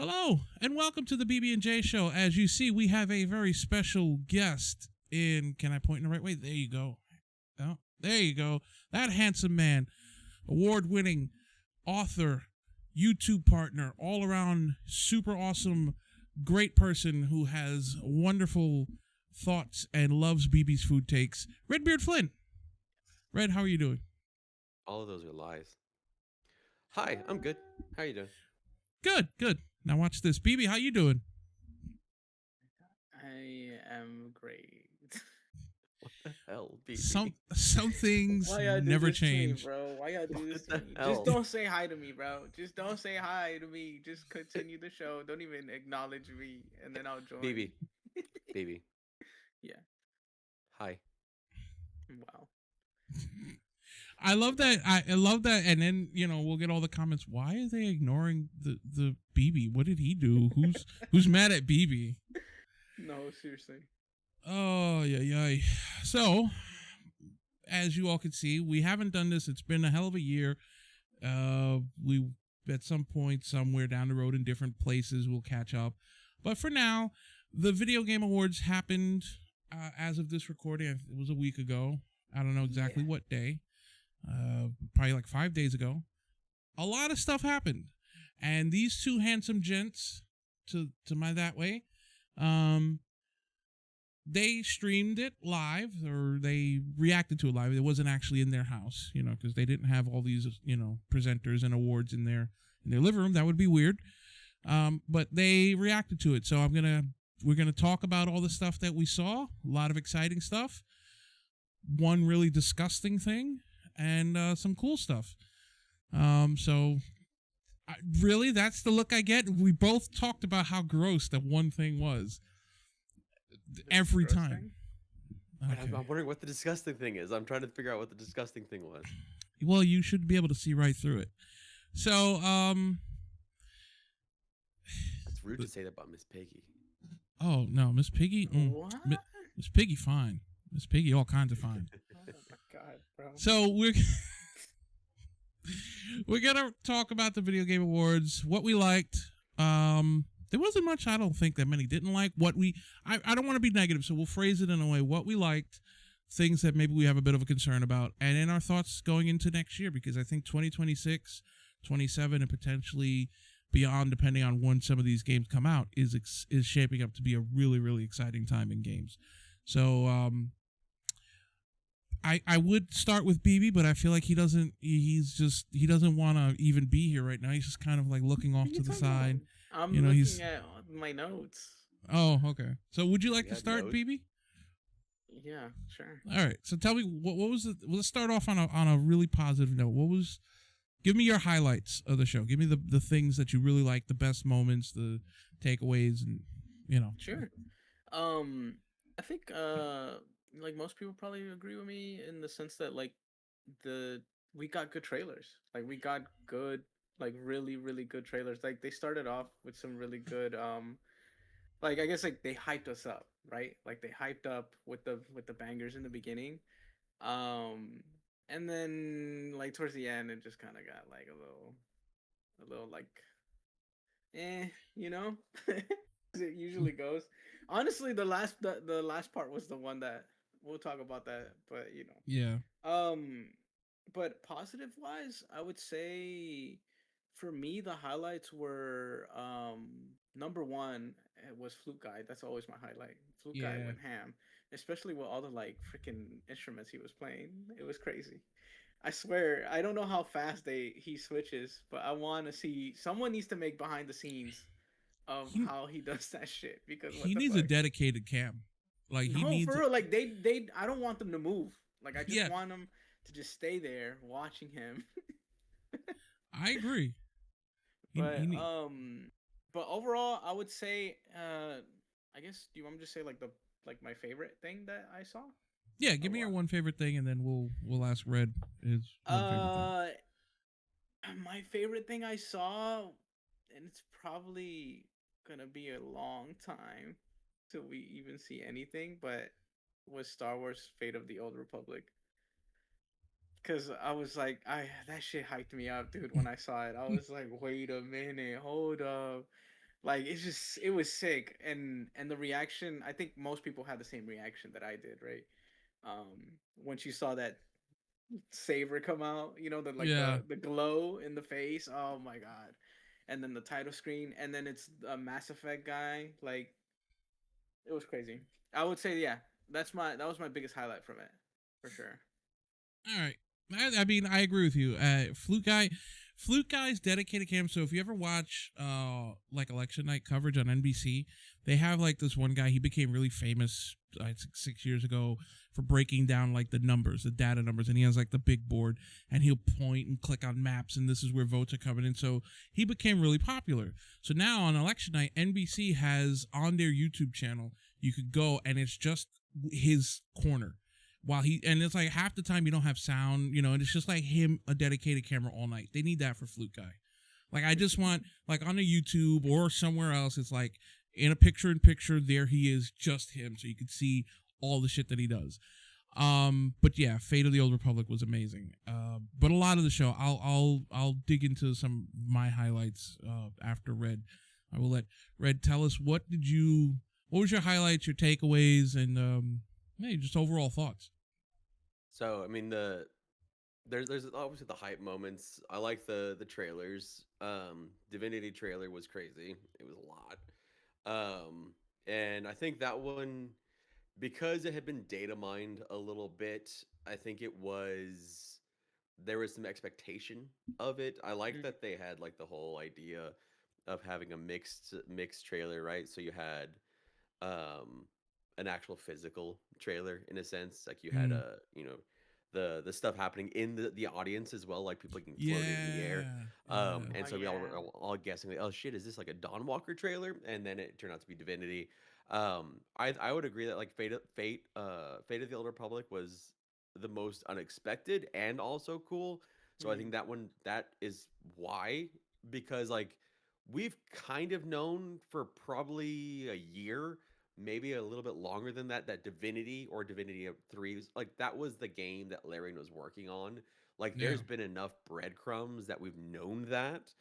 Hello, and welcome to the BB&J show. As you see, we have a very special guest in... Can I point in the right way? There you go. Oh, there you go. That handsome man, award-winning author, YouTube partner, all-around super awesome, great person who has wonderful thoughts and loves BB's food takes, RedBeardFlynn. Red, how are you doing? All of those are lies. Hi, I'm good. How are you doing? Good, good. Now watch this. BB, how you doing? I am great. What the hell, Some BB? some things Why y'all do never this to me, change. bro? Why y'all do this to What me? the Just hell? don't say hi to me, bro. Just don't say hi to me. Just continue the show. Don't even acknowledge me, and then I'll join. BB, BB. Yeah. Hi. Wow. I love that. I love that. And then we'll get all the comments. Why are they ignoring the BB? What did he do? Who's mad at BB? No, seriously. Oh yeah. So, as you all can see, we haven't done this. It's been a hell of a year. We at some point somewhere down the road in different places we'll catch up. But for now, the Video Game Awards happened as of this recording. It was a week ago. I don't know exactly what day. Probably like 5 days ago. A lot of stuff happened, and these two handsome gents, to my that way, they streamed it live, or they reacted to it live. It wasn't actually in their house, because they didn't have all these presenters and awards in their living room. That would be weird. But they reacted to it, so we're gonna talk about all the stuff that we saw. A lot of exciting stuff. One really disgusting thing. And some cool stuff. Really, that's the look I get. We both talked about how gross that one thing was. Every time. Okay. I'm wondering what the disgusting thing is. I'm trying to figure out what the disgusting thing was. Well, you should be able to see right through it. So, It's rude to say that about Miss Piggy. Oh, no, Miss Piggy? What? Miss Piggy, fine. Miss Piggy, all kinds of fine. Oh my god, bro. So we're gonna talk about the Video Game Awards, what we liked. There wasn't much I don't think that many didn't like. I don't want to be negative, so we'll phrase it in a way. What we liked, things that maybe we have a bit of a concern about, and then our thoughts going into next year, because I think 2026, 27, and potentially beyond, depending on when some of these games come out, is shaping up to be a really, really exciting time in games. So I would start with BB, but I feel like he doesn't want to even be here right now. He's just kind of like looking off to the side. I'm looking at my notes. Oh, okay. So would you like to start, notes? BB? Yeah, sure. All right. So tell me, what was it? Let's start off on a really positive note. Give me your highlights of the show. Give me the things that you really liked, the best moments, the takeaways, and Sure. I think like most people probably agree with me in the sense that like we got good trailers. Like we got good, like really, really good trailers. Like they started off with some really good like I guess like they hyped us up, right? Like they hyped up with the bangers in the beginning. And then like towards the end it just kinda got like a little like you know? As it usually goes. Honestly, the last part was the one that we'll talk about that, but yeah. But positive wise, I would say for me the highlights were number one was Flute Guy. That's always my highlight. Flute Guy went ham, especially with all the like freaking instruments he was playing. It was crazy. I swear, I don't know how fast he switches, but I want to see. Someone needs to make behind the scenes of how he does that shit, because what he the needs fuck? a dedicated cam. Like he No, needs for real. Like they. I don't want them to move. Like I just want them to just stay there watching him. I agree. But overall, I would say, I guess, do you want me to say like my favorite thing that I saw? Yeah, give me your one favorite thing, and then we'll ask Red his one favorite thing. My favorite thing I saw, and it's probably gonna be a long time till we even see anything, but was Star Wars: Fate of the Old Republic. Cause I was like, that shit hyped me up, dude. When I saw it, I was like, wait a minute, hold up. Like it was sick, and the reaction. I think most people had the same reaction that I did, right? When she saw that saber come out, the like Yeah. the glow in the face. Oh my god! And then the title screen, and then it's a Mass Effect guy. Like it was crazy. I would say, yeah, that was my biggest highlight from it, for sure. All right. I mean, I agree with you. Flute Guy's dedicated cam. So if you ever watch like election night coverage on NBC, they have like this one guy. He became really famous 6 years ago for breaking down like the numbers, the data numbers, and he has like the big board, and he'll point and click on maps, and this is where votes are coming in. So he became really popular. So now on election night, NBC has on their YouTube channel, you could go and it's just his corner while and it's like half the time you don't have sound, and it's just like him, a dedicated camera all night. They need that for Flute Guy. Like, I just want, like, on the YouTube or somewhere else, it's like in a picture-in-picture, there he is, just him, so you can see all the shit that he does. But yeah, Fate of the Old Republic was amazing. But a lot of the show, I'll dig into some of my highlights after Red. I will let Red tell us what was your highlights, your takeaways, and just overall thoughts. So I mean there's obviously the hype moments. I like the trailers. Divinity trailer was crazy. It was a lot. And I think that one, because it had been data mined a little bit, I think there was some expectation of it. I like Mm. that they had like the whole idea of having a mixed trailer, right? So you had um an actual physical trailer in a sense, like you had Mm. the stuff happening in the audience as well, like people getting floated in the air. Yeah. Yeah. And Oh so we all yeah. were all guessing like, oh shit, is this like a Dawn Walker trailer? And then it turned out to be Divinity. I would agree that like Fate of the Old Republic was the most unexpected and also cool. So I Mm. think that is why, because like we've kind of known for probably a year, maybe a little bit longer than that, that Divinity or Divinity 3, like that was the game that Larian was working on. Like Yeah. there's been enough breadcrumbs that we've known that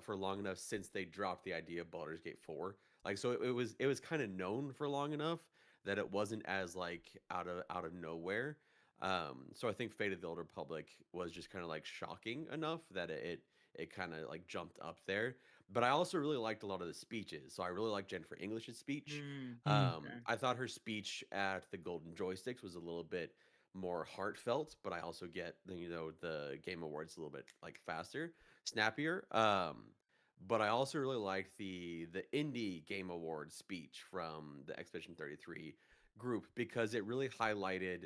for long enough since they dropped the idea of Baldur's Gate 4. Like so it was kind of known for long enough that it wasn't as like out of nowhere. So I think Fate of the Old Republic was just kind of like shocking enough that it kind of like jumped up there. But I also really liked a lot of the speeches. So I really liked Jennifer English's speech. Mm. Mm. Okay. I thought her speech at the Golden Joysticks was a little bit more heartfelt, but I also get the Game Awards a little bit like faster, snappier. But I also really liked the Indie Game Awards speech from the Expedition 33 group, because it really highlighted.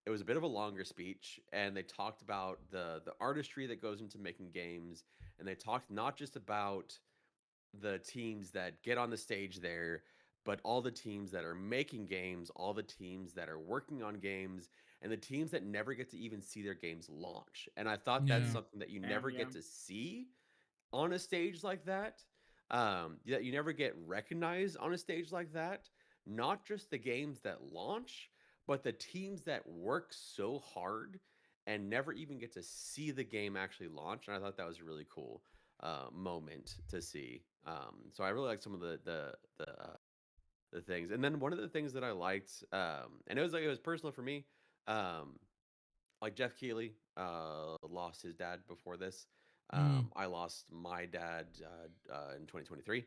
It was a bit of a longer speech, and they talked about the artistry that goes into making games, and they talked not just about the teams that get on the stage there, but all the teams that are making games, all the teams that are working on games, and the teams that never get to even see their games launch. And I thought that's Yeah. something that you Damn. never Yeah. get to see on a stage like that. You never get recognized on a stage like that. Not just the games that launch, but the teams that work so hard and never even get to see the game actually launch. And I thought that was a really cool moment to see. So I really liked some of the things. And then one of the things that I liked, and it was personal for me. Um, like Jeff Keighley lost his dad before this. Mm. I lost my dad in 2023.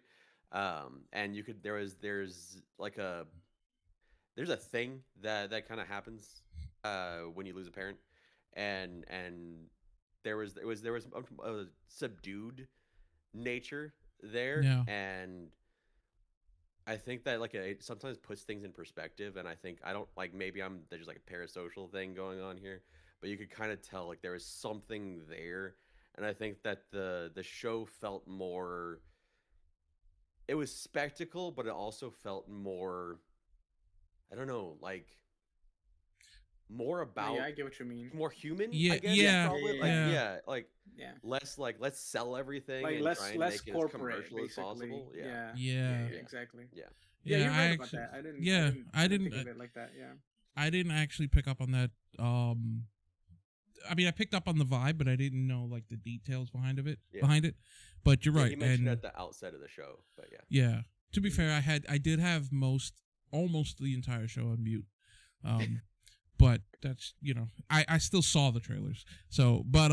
And you could there's a thing that kind of happens when you lose a parent, and there was a subdued nature there, Yeah. and I think that like it sometimes puts things in perspective, and I think I don't like maybe there's like a parasocial thing going on here, but you could kind of tell like there was something there, and I think that the show felt more. It was spectacle, but it also felt more. I don't know, like more No, yeah, about I get what you mean. more human. I Yeah. guess is Yeah. Yeah, probably yeah, like yeah. Yeah. like Yeah. less like let's sell everything Like and try and less make it as corporate, commercial as basically. possible. Yeah, Yeah. Yeah, Yeah. yeah, yeah, exactly. yeah. Yeah, Yeah. you're right about that. I I didn't didn't. think of it like that. Yeah. I didn't actually pick up on that. I mean, I picked up on the vibe, but I didn't know like the details behind it. Yeah. But you're Yeah, right. he mentioned And at the outset of the show, but yeah. yeah, to be fair, I did have almost the entire show on mute. But that's, I still saw the trailers. So, but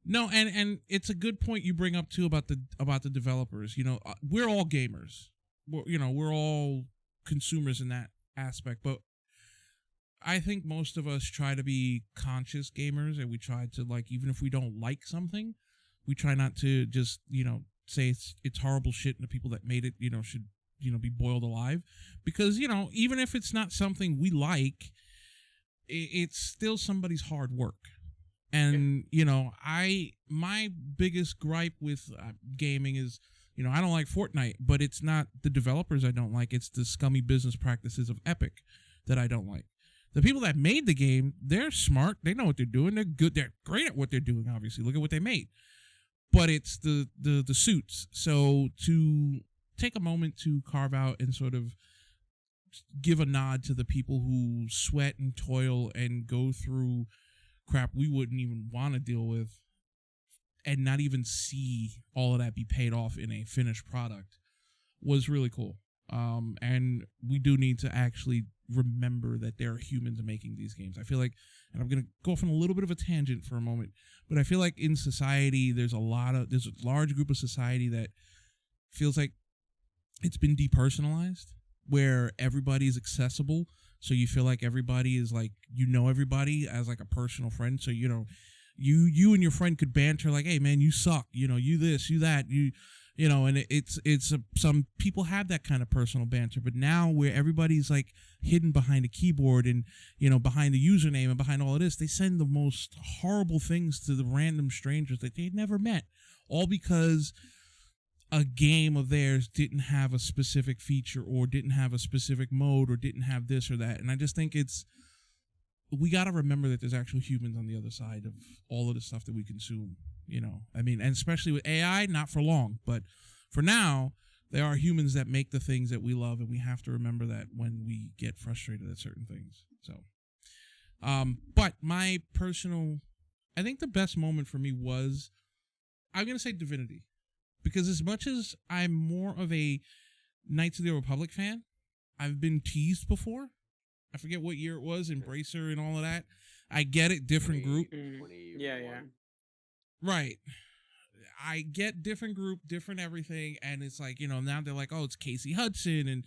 no, and it's a good point you bring up too about the developers. We're all gamers. We're all consumers in that aspect, but I think most of us try to be conscious gamers, and we try to, like, even if we don't like something, we try not to just, say it's horrible shit and the people that made it, should, be boiled alive. Because, even if it's not something we like, it's still somebody's hard work. And, my biggest gripe with gaming is, I don't like Fortnite, but it's not the developers I don't like. It's the scummy business practices of Epic that I don't like. The people that made the game, they're smart. They know what they're doing. They're good. They're great at what they're doing, obviously. Look at what they made. But it's the suits. So to take a moment to carve out and sort of give a nod to the people who sweat and toil and go through crap we wouldn't even want to deal with and not even see all of that be paid off in a finished product was really cool. And we do need to actually remember that there are humans making these games. I feel like, and I'm going to go off on a little bit of a tangent for a moment, but I feel like in society, there's a large group of society that feels like it's been depersonalized, where everybody is accessible. So you feel like everybody is like, everybody as like a personal friend. So, you and your friend could banter like, hey man, you suck. You this, you that, and some people have that kind of personal banter, but now where everybody's like hidden behind a keyboard and, behind the username and behind all of this, they send the most horrible things to the random strangers that they never met, all because a game of theirs didn't have a specific feature or didn't have a specific mode or didn't have this or that. And I just think we got to remember that there's actual humans on the other side of all of the stuff that we consume, I mean, and especially with AI, not for long, but for now, there are humans that make the things that we love, and we have to remember that when we get frustrated at certain things. So, but I think the best moment for me was, I'm going to say Divinity, because as much as I'm more of a Knights of the Republic fan, I've been teased before. I forget what year it was, Embracer and all of that. I get it, different group. Yeah. Right. I get different group, different everything, and it's like, now they're like, oh, it's Casey Hudson, and,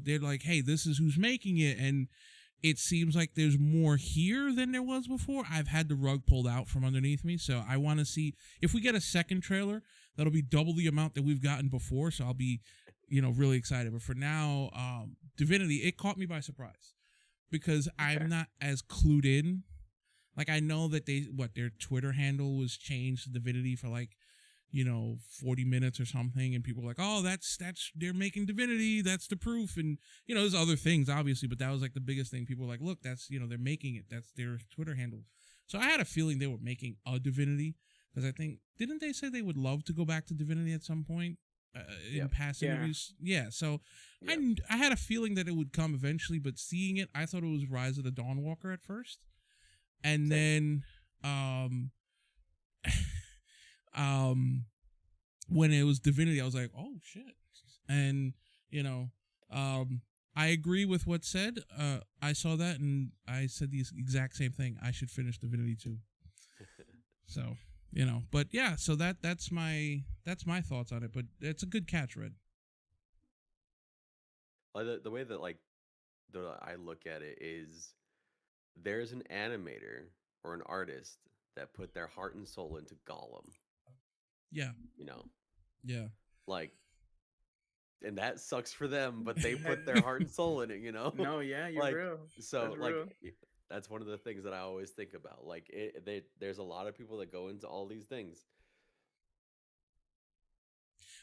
they're like, hey, this is who's making it, and it seems like there's more here than there was before. I've had the rug pulled out from underneath me, so I want to see, if we get a second trailer, that'll be double the amount that we've gotten before, so I'll be, really excited. But for now, Divinity, it caught me by surprise, because I'm not as clued in. Like, I know that their Twitter handle was changed to Divinity for 40 minutes or something, and people were like, oh, that's they're making Divinity, that's the proof, and there's other things obviously, but that was like the biggest thing. People were like, look, that's they're making it, that's their Twitter handle. So I had a feeling they were making a Divinity, because I think, didn't they say they would love to go back to Divinity at some point in past interviews? Yeah, so yeah. I had a feeling that it would come eventually, but seeing it, I thought it was Rise of the Dawnwalker at first. And then, when it was Divinity, I was like, oh shit. And, I agree with what's said. I saw that and I said the exact same thing. I should finish Divinity 2. So, but yeah, so that's my thoughts on it, but it's a good catch, Red. The way that I look at it is, there's an animator or an artist that put their heart and soul into Gollum. Yeah. Yeah. And that sucks for them, but they put their heart and soul in it, No, yeah, you're real. So, that's one of the things that I always think about. There's a lot of people that go into all these things.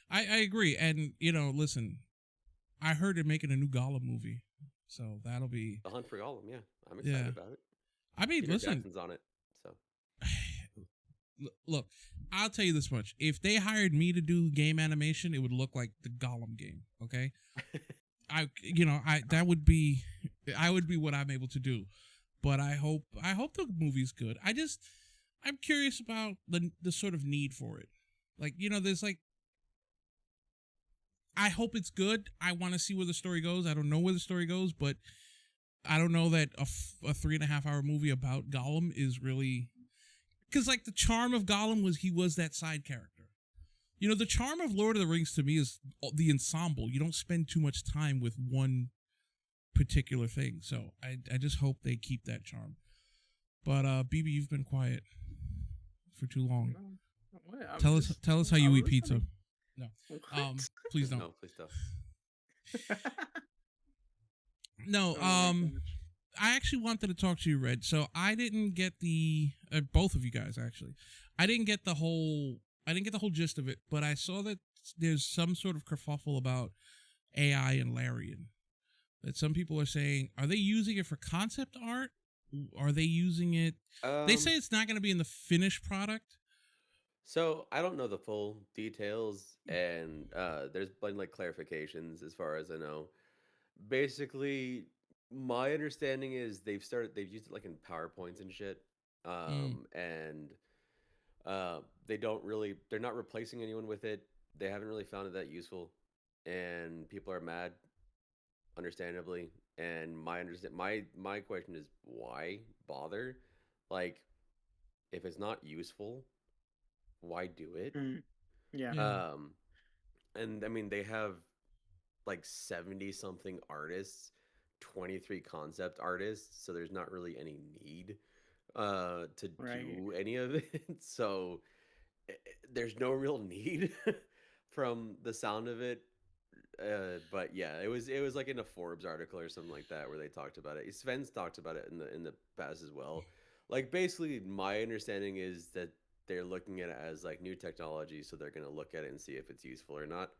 I agree. And, listen, I heard they're making a new Gollum movie. So that'll be The Hunt for Gollum. Yeah, I'm excited about it. I mean, Peter listen, Jackson's on it. So look, I'll tell you this much: if they hired me to do game animation, it would look like the Gollum game. Okay, I would be what I'm able to do. but I hope the movie's good. I'm curious about the sort of need for it. Like, there's like, I hope it's good. I want to see where the story goes. I don't know where the story goes, but I don't know that a 3.5 hour movie about Gollum is really, because like the charm of Gollum was he was that side character. The charm of Lord of the Rings to me is the ensemble. You don't spend too much time with one particular thing. So I just hope they keep that charm. But BB, you've been quiet for too long. No, Tell us how you eat listening. pizza. No. What? Please don't. No, please don't. No, Oh my gosh. I actually wanted to talk to you, Red. So I didn't get both of you guys actually. I didn't get the whole gist of it, but I saw that there's some sort of kerfuffle about AI and Larian. That some people are saying, are they using it for concept art? Are they using it? They say it's not going to be in the finished product. So I don't know the full details, and there's been like clarifications as far as I know. Basically, my understanding is they've used it like in PowerPoints and shit, Mm. and they're not replacing anyone with it. They haven't really found it that useful, and people are mad, understandably. And my question is why bother? Like, if it's not useful, why do it? Mm, yeah. Yeah. Um, and I mean, they have like 70 something artists, 23 concept artists, so there's not really any need to Right. do any of it. So there's no real need from the sound of it. But yeah, it was like in a Forbes article or something like that where they talked about it. Sven's talked about it in the past as well. Like basically, my understanding is that they're looking at it as like new technology, so they're gonna look at it and see if it's useful or not.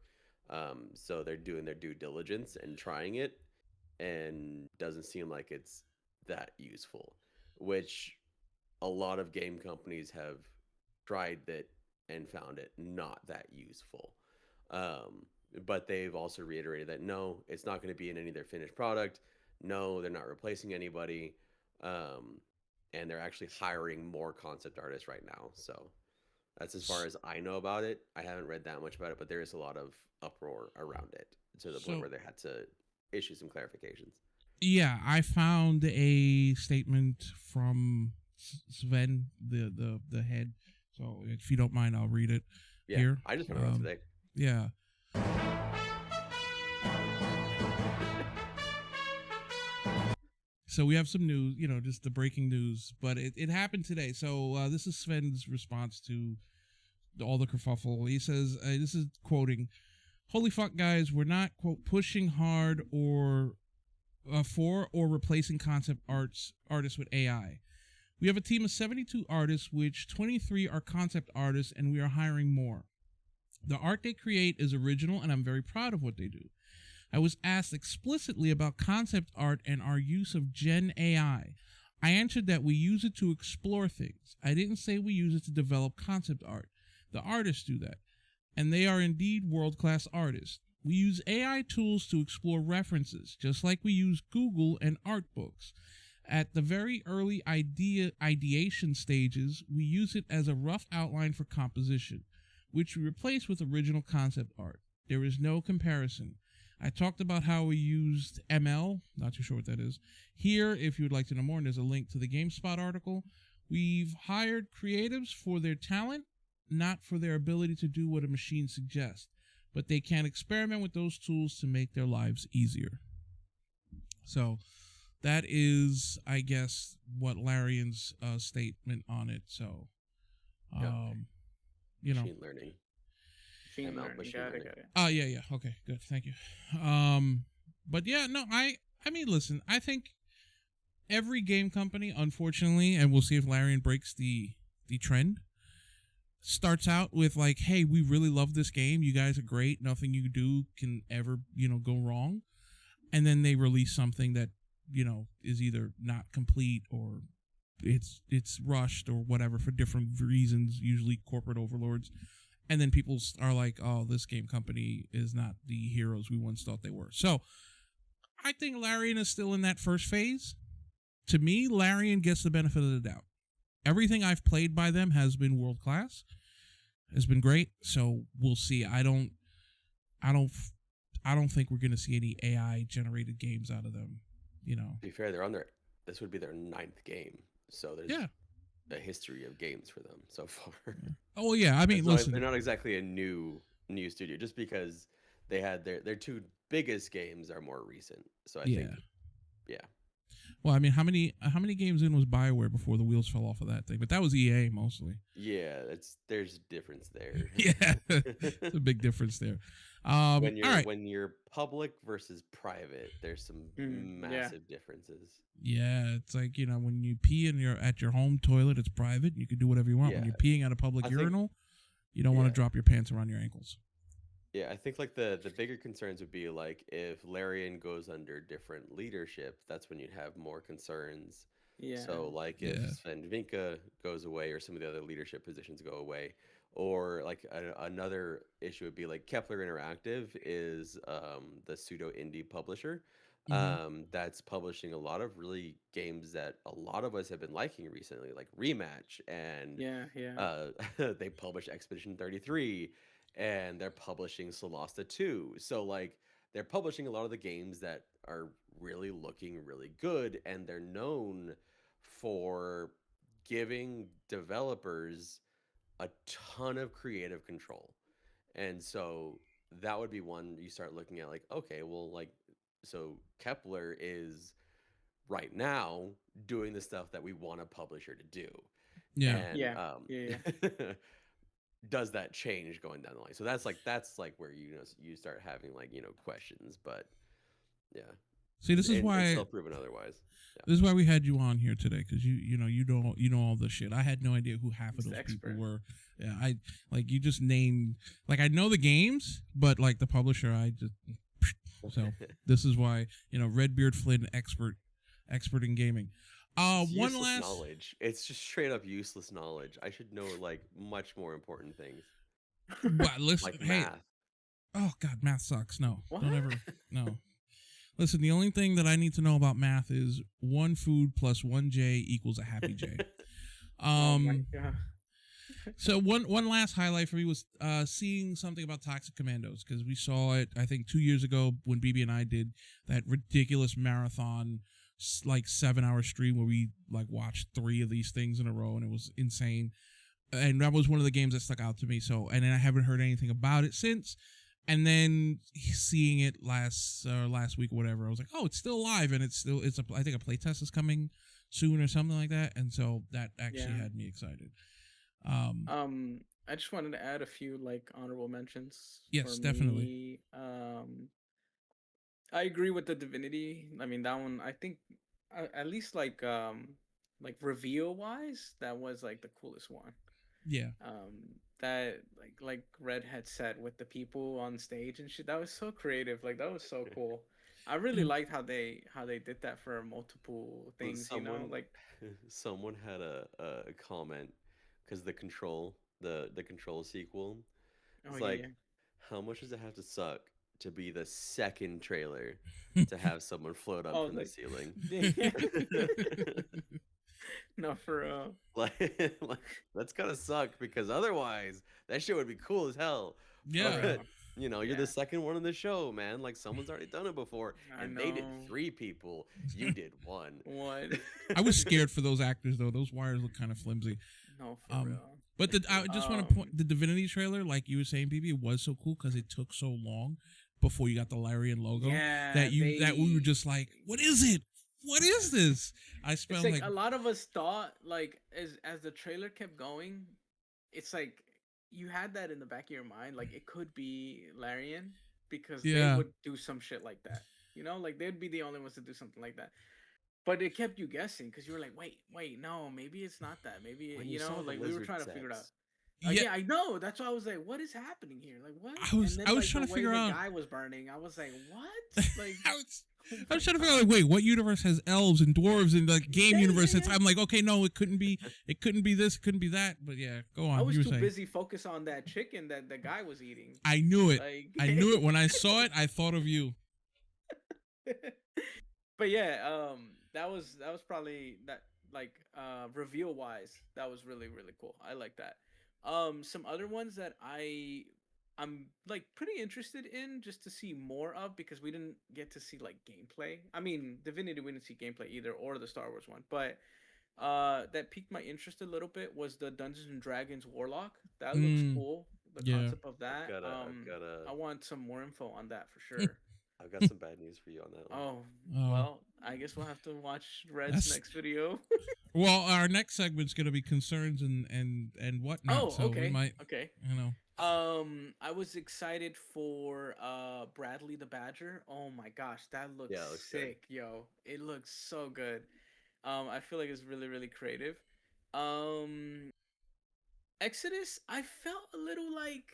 So they're doing their due diligence and trying it, and doesn't seem like it's that useful. Which a lot of game companies have tried that and found it not that useful. Um, but they've also reiterated that no, it's not going to be in any of their finished product. No, they're not replacing anybody. Um, and they're actually hiring more concept artists right now. So that's as far as I know about it. I haven't read that much about it, but there is a lot of uproar around it to the point So where they had to issue some clarifications. yeah, I found a statement from Sven, the head. So if you don't mind, I'll read it Yeah, here. I just found it out today. Yeah. So we have some news, just the breaking news, but it happened today. So this is Sven's response to all the kerfuffle. He says, this is quoting, "Holy fuck, guys, we're not, quote, pushing hard or for or replacing concept artists with AI. We have a team of 72 artists, which 23 are concept artists, and we are hiring more. The art they create is original, and I'm very proud of what they do. I was asked explicitly about concept art and our use of Gen AI. I answered that we use it to explore things. I didn't say we use it to develop concept art. The artists do that, and they are indeed world-class artists. We use AI tools to explore references, just like we use Google and art books. At the very early ideation stages, we use it as a rough outline for composition, which we replace with original concept art. There is no comparison. I talked about how we used ML, not too sure what that is. Here, if you would like to know more, and there's a link to the GameSpot article. We've hired creatives for their talent, not for their ability to do what a machine suggests, but they can experiment with those tools to make their lives easier." So that is, I guess, what Larian's statement on it. So, Machine learning. Machine ML, learning. machine Got learning. it. oh yeah, okay, good, thank you. But yeah, no, I mean, listen, I think every game company, unfortunately, and we'll see if Larian breaks the trend, starts out with like, hey, we really love this game. You guys are great. Nothing you do can ever, go wrong. And then they release something that, is either not complete or it's rushed or whatever for different reasons, usually corporate overlords. And then people are like, oh, this game company is not the heroes we once thought they were. So I think Larian is still in that first phase. to me, Larian gets the benefit of the doubt. Everything I've played by them has been world class, has been great. So we'll see. I don't think we're going to see any AI generated games out of them. You know. To be fair, this would be their 9th game, so there's a history of games for them so far. Oh yeah, I mean, listen, they're not exactly a new studio, just because they had their 2 biggest games are more recent. So I think, yeah. Well, I mean, how many games in was BioWare before the wheels fell off of that thing? But that was EA mostly. Yeah, there's a difference there. Yeah, it's a big difference there. When you're public versus private, there's some massive differences. Yeah, it's like, you know, when you pee at your home toilet, it's private. You can do whatever you want. When you're peeing at a public urinal, you don't want to drop your pants around your ankles. Yeah, I think like the bigger concerns would be like if Larian goes under different leadership, that's when you'd have more concerns. Yeah. So like if Sven Vinka goes away or some of the other leadership positions go away, or like another issue would be like Kepler Interactive is the pseudo indie publisher that's publishing a lot of really games that a lot of us have been liking recently, like Rematch, and they published Expedition 33, and they're publishing Solasta 2. So like they're publishing a lot of the games that are really looking really good, and they're known for giving developers a ton of creative control. And so that would be one you start looking at, like, okay, well, like, so Kepler is right now doing the stuff that we want a publisher to do. Yeah. And does that change going down the line? So that's like where you start having like, questions, but yeah. See, this is why it's still proven otherwise. Yeah. This is why we had you on here today, because you know all this shit. I had no idea who half of those people were. Yeah, I like you just named, like, I know the games, but like the publisher, I just so this is why RedBeardFlynn expert in gaming. One last knowledge. It's just straight up useless knowledge. I should know like much more important things. But listen, like math. Oh God, math sucks. No, what? Don't ever. No. Listen, the only thing that I need to know about math is 1 food plus 1 J equals a happy J. Oh my God. So one last highlight for me was seeing something about Toxic Commandos, because we saw it, I think, 2 years ago when BB and I did that ridiculous marathon, like 7-hour stream where we like watched 3 of these things in a row, and it was insane. And that was one of the games that stuck out to me. So, and then I haven't heard anything about it since. And then seeing it last week or whatever, I was like, oh, it's still alive, and I think a playtest is coming soon or something like that. And so that actually had me excited. I just wanted to add a few like honorable mentions. Yes, for definitely. Me. I agree with the Divinity. I mean, that one, I think, at least like reveal wise, that was like the coolest one. Yeah. That like Red had said with the people on stage and shit, that was so creative. Like that was so cool. I really liked how they did that for multiple things. Like someone had a comment, because the control sequel. It's how much does it have to suck to be the second trailer to have someone float up from the ceiling? No, for real. Like that's gotta suck, because otherwise that shit would be cool as hell. Yeah. But, you're the second one in the show, man. Like someone's already done it before, and they did 3 people. You did 1. I was scared for those actors though. Those wires look kind of flimsy. No, for real. But I just want to point the Divinity trailer, like you were saying, BB, was so cool because it took so long before you got the Larian logo that we were just like, what is it? What is this? I spent like a lot of us thought, like, as the trailer kept going, it's like you had that in the back of your mind, like it could be Larian, because they would do some shit like that. Like they'd be the only ones to do something like that. But it kept you guessing, because you were like, wait, no, maybe it's not that. Maybe like we were trying to figure it out. Yeah, I know. That's why I was like, what is happening here? Like, what? I was trying to figure out. The guy was burning. I was like, what? Like, I was trying to figure out, like, wait, what universe has elves and dwarves in the game universe? I'm like, okay, no, it couldn't be this, it couldn't be that. But yeah, go on. I was too busy focused on that chicken that the guy was eating. I knew it. I knew it when I saw it. I thought of you. But yeah, that was probably that, like, reveal wise, that was really really cool. I like that. Some other ones that I'm like pretty interested in just to see more of, because we didn't get to see like gameplay. I mean, Divinity we didn't see gameplay either, or the Star Wars one, but that piqued my interest a little bit was the Dungeons and Dragons Warlock. That looks Mm, cool. The yeah. concept of that. I've got a, I want some more info on that for sure. I've got some bad news for you on that one. Oh, Oh, well, I guess we'll have to watch Red's that's next video. well. Our next segment's gonna be concerns and whatnot. Oh, So we okay. might, Okay. you know, I was excited for Bradley the Badger. Oh my gosh, that looks Yeah, it looks good. sick, yo. It looks so good. I feel like it's really really creative. Um Exodus, I felt a little like,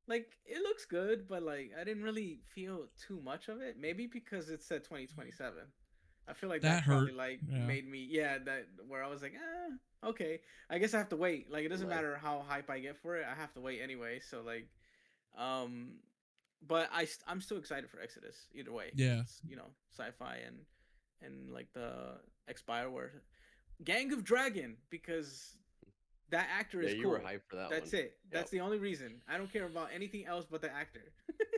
like it looks good, but like I didn't really feel too much of it. Maybe because it said 2027. I feel like that that probably hurt. like Yeah. made me, yeah, that where I was like, okay. I guess I have to wait. Like it doesn't Like, matter how hype I get for it. I have to wait anyway. So like, um, but I'm still excited for Exodus either way, because Yeah. it's sci-fi and like the Bioware Gang of Dragon, because that actor yeah, is you were cool. hyped for that That's one. it. That's Yep. the only reason. I don't care about anything else but the actor.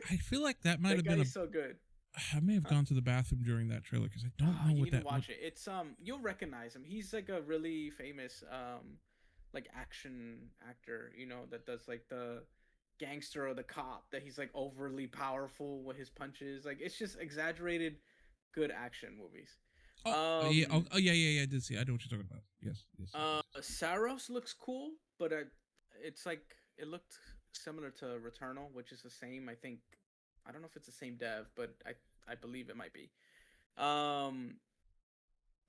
I feel like that might That have guy been a. is so good. I may have Huh? gone to the bathroom during that trailer because I don't know You what need to that. watch it. It's you'll recognize him. He's like a really famous like action actor, that does like the gangster or the cop, that he's like overly powerful with his punches. Like it's just exaggerated good action movies. Yeah. Um Yeah. Yeah. I did see. I know what you're talking about. Yes. Yes. Yes. Saros looks cool, but it's like it looked similar to Returnal, which is the same. I think I don't know if it's the same dev, but I believe it might be. Um,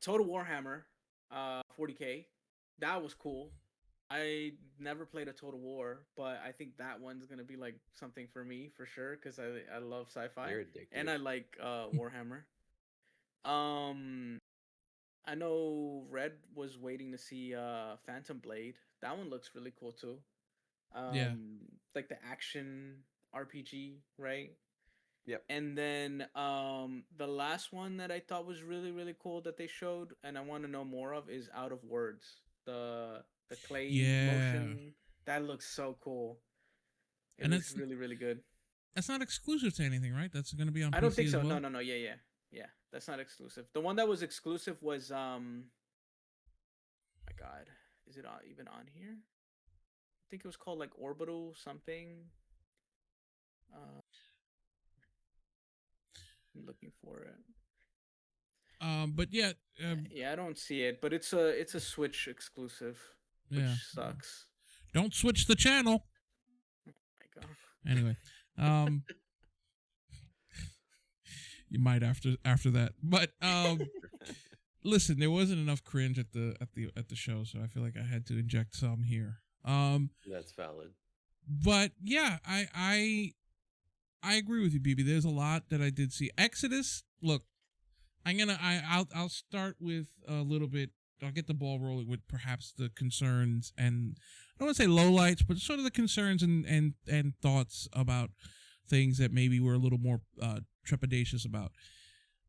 Total Warhammer, 40K, that was cool. I never played a Total War, but I think that one's gonna be like something for me for sure, because I love sci-fi They're and addictive. I like Warhammer. Um, I know Red was waiting to see Phantom Blade. That one looks really cool too. Yeah. Like the action RPG, right? Yep. And then the last one that I thought was really really cool that they showed and I want to know more of is Out of Words. The clay Yeah. motion, that looks so cool. It And looks really really good. that's not exclusive to anything, right? That's going to be on I don't PC think as so. No, well. no, no. Yeah, yeah. Yeah. That's not exclusive. The one that was exclusive was my god. Is it even on here? I think it was called like Orbital something. Uh I'm looking for it. But yeah. Yeah, I don't see it, but it's a Switch exclusive, Yeah. which sucks. Don't switch the channel. My god. Anyway. Um. You might after that, but listen, there wasn't enough cringe at the show, so I feel like I had to inject some here. That's valid. But yeah, I agree with you, BB. There's a lot that I did see. Exodus, look, I'll start with a little bit. I'll get the ball rolling with perhaps the concerns and I don't want to say lowlights, but sort of the concerns and thoughts about things that maybe we're a little more trepidatious about.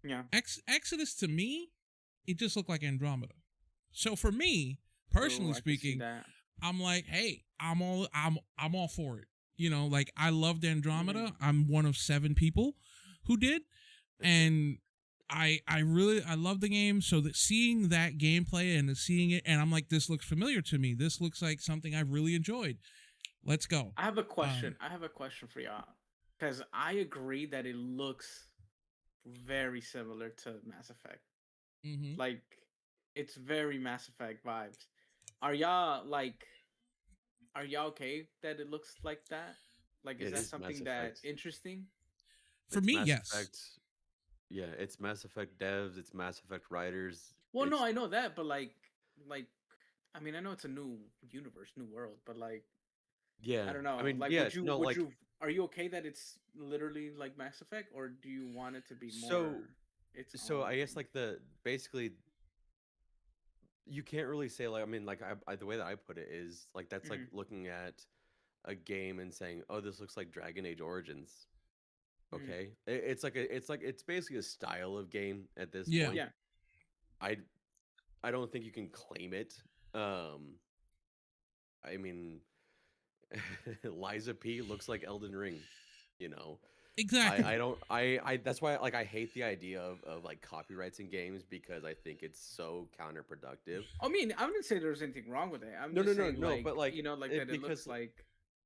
Yeah. Exodus to me, it just looked like Andromeda. So for me, personally Ooh, I can see speaking, that. I'm like, hey, I'm all for it. Like I loved Andromeda. Mhm. I'm one of 7 people who did, and I love the game. So that seeing that gameplay and seeing it, and I'm like, this looks familiar to me. This looks like something I've really enjoyed. Let's go. I have a question. I have a question for y'all. Because I agree that it looks very similar to Mass Effect. Mm-hmm. Like, it's very Mass Effect vibes. Are y'all like, are y'all okay that it looks like that? Like, is It that is Mass something that Effect. interesting? For It's me, Mass yes. Effect. Yeah, it's Mass Effect devs. It's Mass Effect writers. Well, no, It's I know that, but like, I mean, I know it's a new universe, new world, but like, yeah. I don't I know. mean, Like, yeah. No, would like you, are you okay that it's literally like Mass Effect, or do you want it to be so. more its So own I guess thing? like the basically you can't really say like I mean like the way that I put it is like that's like Hmm. looking at a game and saying, oh, this looks like Dragon Age Origins. Okay, it's basically a style of game at this Yeah. point. Yeah. I I don't think you can claim it. Um, I mean, Liza P looks like Elden Ring, you know. I Exactly. don't I that's why like I hate the idea of like copyrights in games because I think it's so counterproductive. I mean, I wouldn't say there's anything wrong with it. I'm No, no, just no, saying, no, like, but like like that it it looks because like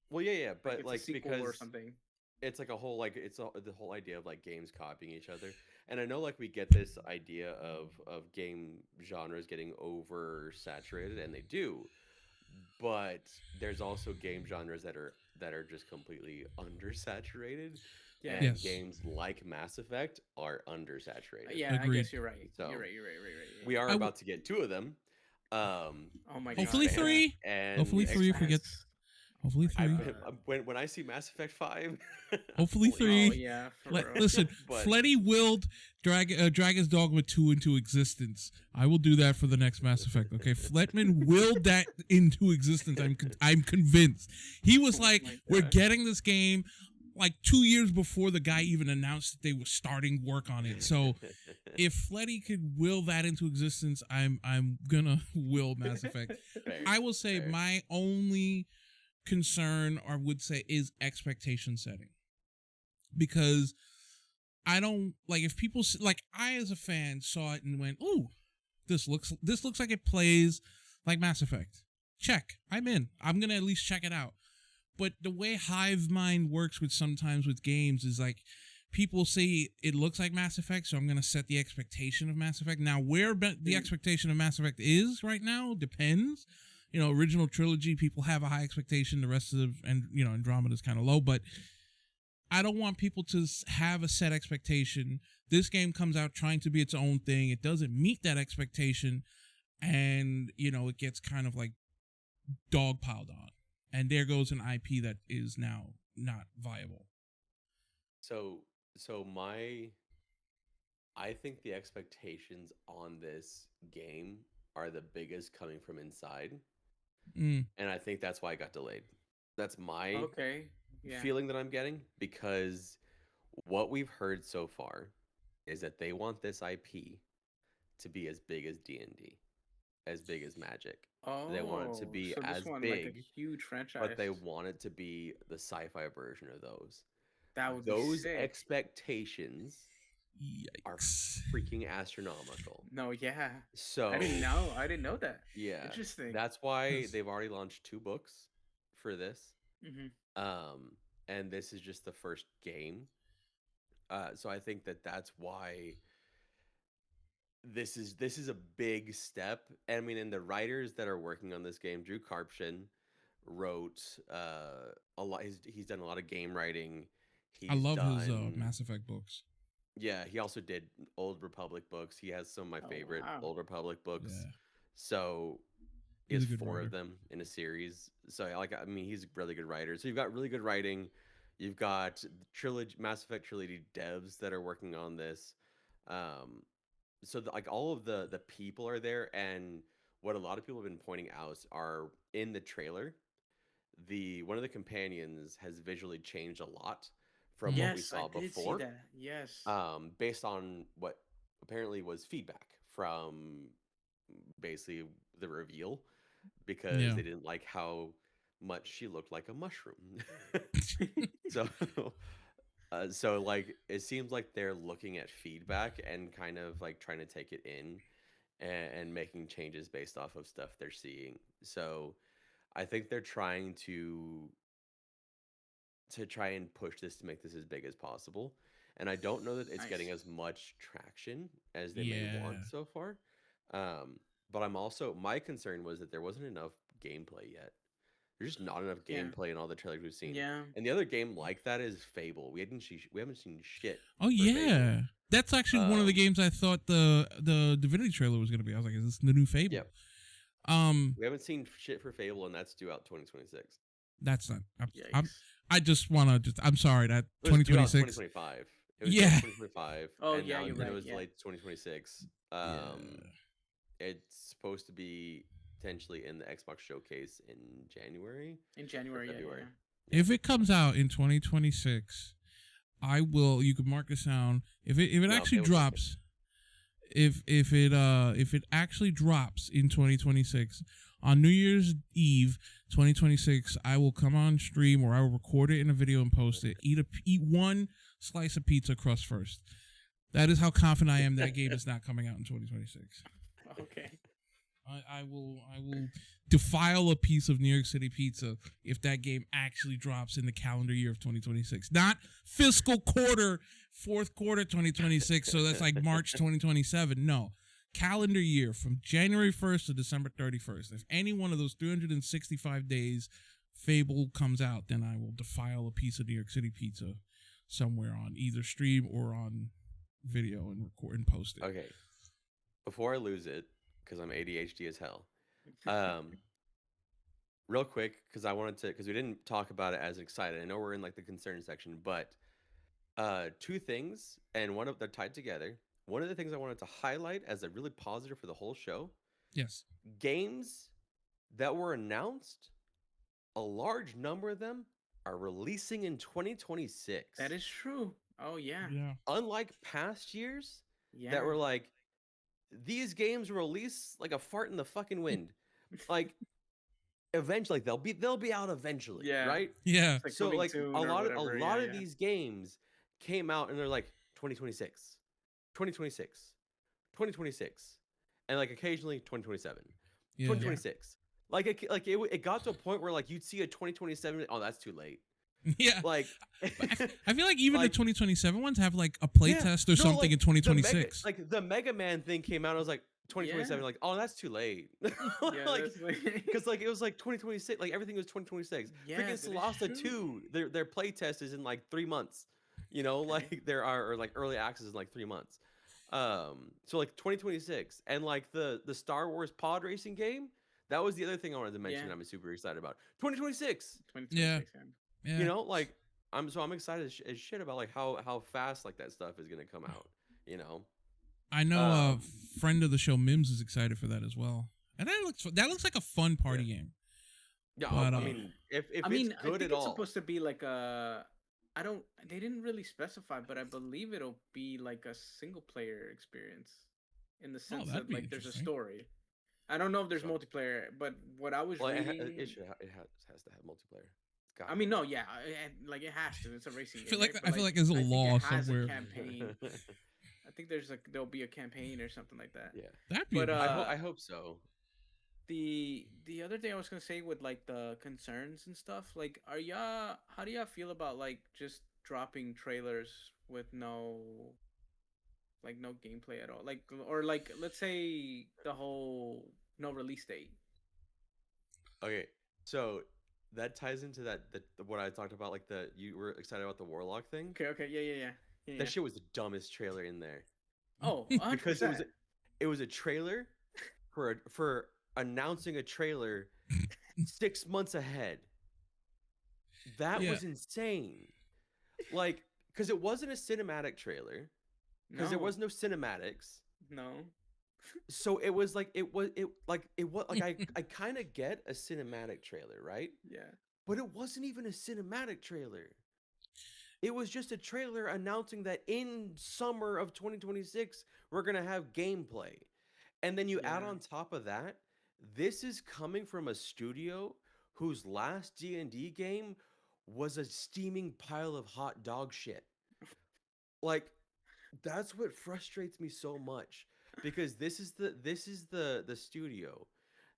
well, yeah, but it's a like sequel or because something. it's like a whole like the whole idea of like games copying each other. And I know like we get this idea of game genres getting oversaturated, and they do, but there's also game genres that are just completely undersaturated, Yeah. and Yes. games like Mass Effect are undersaturated. Yeah, I Agreed. guess you're right. So You're right. You're right. Right. Right. we Yeah. are I w- about to get two of them, Oh my hopefully god. Yeah. Expanse three. and Hopefully three if we get. Expanse. Oh Hopefully my I three. god. when I see Mass Effect 5, I'm Hopefully pulling Oh three. yeah, for real. Listen, But Fleddy willed Dragon's Dogma 2 into existence. I will do that for the next Mass Effect. Okay, Fletman willed that into existence. I'm convinced. He was Oh like, my "We're gosh. getting this game." Like 2 years before the guy even announced that they were starting work on it. So if Fleddy could will that into existence, I'm gonna will Mass Effect. Fair, I will say fair. my only concern, or would say, is expectation setting, because I don't like if people like I as a fan saw it and went, "Ooh, this looks like it plays like Mass Effect." Check, I'm in. I'm gonna at least check it out. But the way hive mind works sometimes with games is like people say it looks like Mass Effect, so I'm gonna set the expectation of Mass Effect. Now, where the expectation of Mass Effect is right now depends. Original trilogy, people have a high expectation. The rest of Andromeda is kind of low, but I don't want people to have a set expectation. This game comes out trying to be its own thing. It doesn't meet that expectation, and it gets kind of like dogpiled on. And there goes an IP that is now not viable. So I think the expectations on this game are the biggest coming from inside, Mm. and I think that's why it got delayed. That's my Okay. Yeah. feeling that I'm getting, because what we've heard so far is that they want this IP to be as big as D&D, as big as Magic. They want it to Oh, be so this as one like a big, huge but franchise. they want it to be the sci-fi version of those. That would be Those sick. expectations are Yikes. freaking astronomical. No, yeah. So I didn't know. I didn't know that. yeah, Interesting. that's why Yes. they've already launched 2 books for this. Mm-hmm. And this is just the first game. So I think that's why this is a big step. And I mean, and the writers that are working on this game, Drew Karpshin wrote a lot. He's done a lot of game writing. I He's love his done Mass Effect books. Yeah, he also did Old Republic books. He has some of my Oh, favorite wow. Old Republic books. Yeah. So he He's has a good 4 writer. of them in a series. So I mean, he's a really good writer. So you've got really good writing. You've got Mass Effect trilogy devs that are working on this. So like all of the people are there, and what a lot of people have been pointing out are in the trailer. One of the companions has visually changed a lot from what we Yes, I saw did see before, that. Yes. based on what apparently was feedback from basically the reveal, because Yeah. they didn't like how much she looked like a mushroom. so so like it seems like they're looking at feedback and kind of like trying to take it in, and making changes based off of stuff they're seeing. So I think they're trying to try and push this to make this as big as possible. And I don't know that it's getting Nice. as much traction as they may Yeah. want so far. But I'm also, my concern was that there wasn't enough gameplay yet. There's just not enough Yeah. gameplay in all the trailers we've seen. Yeah. And the other game like that is Fable. We haven't seen shit. Oh for yeah. Fable. That's actually one of the Um, games I thought the Divinity trailer was gonna be. I was like, is this the new Fable? Yeah. We haven't seen shit for Fable, and that's due out 2026. That's not. Yikes. I just want to. I'm sorry that It was due out 2026. 2025. It was Yeah. due out 2025. Oh, and yeah, now you're then right, it was yeah. delayed to 2026. Yeah. It's supposed to be potentially in the Xbox showcase in January. In January, yeah, February. yeah. If it comes out in 2026, I will. You can mark this down. If it No, actually it was drops, if it actually drops in 2026 on New Year's Eve 2026, I will come on stream or I will record it in a video and post it. Eat one slice of pizza crust first. That is how confident I am that game is not coming out in 2026. Okay. I will defile a piece of New York City pizza if that game actually drops in the calendar year of 2026. Not fiscal quarter, fourth quarter 2026, so that's like March 2027. No. Calendar year from January 1st to December 31st. If any one of those 365 days Fable comes out, then I will defile a piece of New York City pizza somewhere on either stream or on video and record and post it. Okay. Before I lose it, because I'm ADHD as hell. Real quick, because we didn't talk about it as excited. I know we're in like the concern section, but two things, and they're tied together. One of the things I wanted to highlight as a really positive for the whole show. Yes. Games that were announced, a large number of them are releasing in 2026. That is true. Oh yeah. Yeah. Unlike past years Yeah. that were like, these games were released like a fart in the fucking wind. Like eventually they'll be out eventually, Yeah. right? Yeah. Like So coming like soon a or lot whatever. of these games came out and they're like 2026, 2026, 2026, and like occasionally 2027, Yeah. 2026. Like it got to a point where like you'd see a 2027. Oh, that's too late. Yeah. Like I feel like even like- the 2027 ones have like a playtest or something in 2026. The Mega Man thing came out. I was like 2027. Yeah. Like, oh, that's too late. Yeah, like that's like- because like it was like 2026. Like everything was 2026. Yeah, Freaking that is Salasta true. 2. Their playtest is in like 3 months. You know, Okay. like or like early access in like 3 months. So like 2026 and like the Star Wars pod racing game. That was the other thing I wanted to mention. Yeah. I'm super excited about 2026. 2026. Yeah. You know, like I'm excited as shit about like how fast like that stuff is gonna come out. You know, I know a friend of the show, Mims, is excited for that as well. And that looks like a fun party game. yeah. But, I mean, if I it's mean, good I think at it's all, supposed to be like a. They didn't really specify, but I believe it'll be like a single player experience, in the sense that'd that be like there's a interesting. story. I don't know if there's So- multiplayer, but what I was well, reading, it has to have multiplayer. It's got I mean, no, yeah, like it has to. It's a racing game. I feel like right? I But, feel like there's a I think it law has somewhere. A campaign. I think there'll be a campaign or something like that. yeah, That'd be But, interesting. I hope so. The other thing I was gonna say with like the concerns and stuff, like, how do y'all feel about like just dropping trailers with no gameplay at all, like, or like let's say the whole no release date? Okay, so that ties into what I talked about, like you were excited about the Warlock thing. Okay, yeah. That shit was the dumbest trailer in there Oh, because 100%. it was a trailer for announcing a trailer 6 months ahead. That Yeah. was insane. Like, because it wasn't a cinematic trailer, because there was no cinematics. no. So it was like I kind of get a cinematic trailer, right? Yeah. But it wasn't even a cinematic trailer. It was just a trailer announcing that in summer of 2026 we're gonna have gameplay, and then you add Yeah. on top of that, this is coming from a studio whose last D&D game was a steaming pile of hot dog shit. Like, that's what frustrates me so much, because this is the studio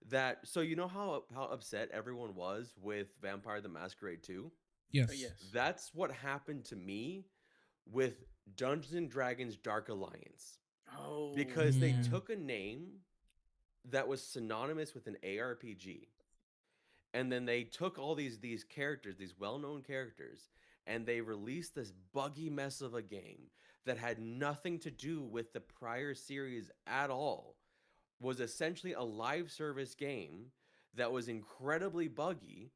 that, so you know how upset everyone was with Vampire the Masquerade 2? Yes. Yes. That's what happened to me with Dungeons and Dragons Dark Alliance, Oh. because they Mm. took a name that was synonymous with an ARPG, and then they took all these characters, these well-known characters, and they released this buggy mess of a game that had nothing to do with the prior series at all. Was essentially a live service game that was incredibly buggy.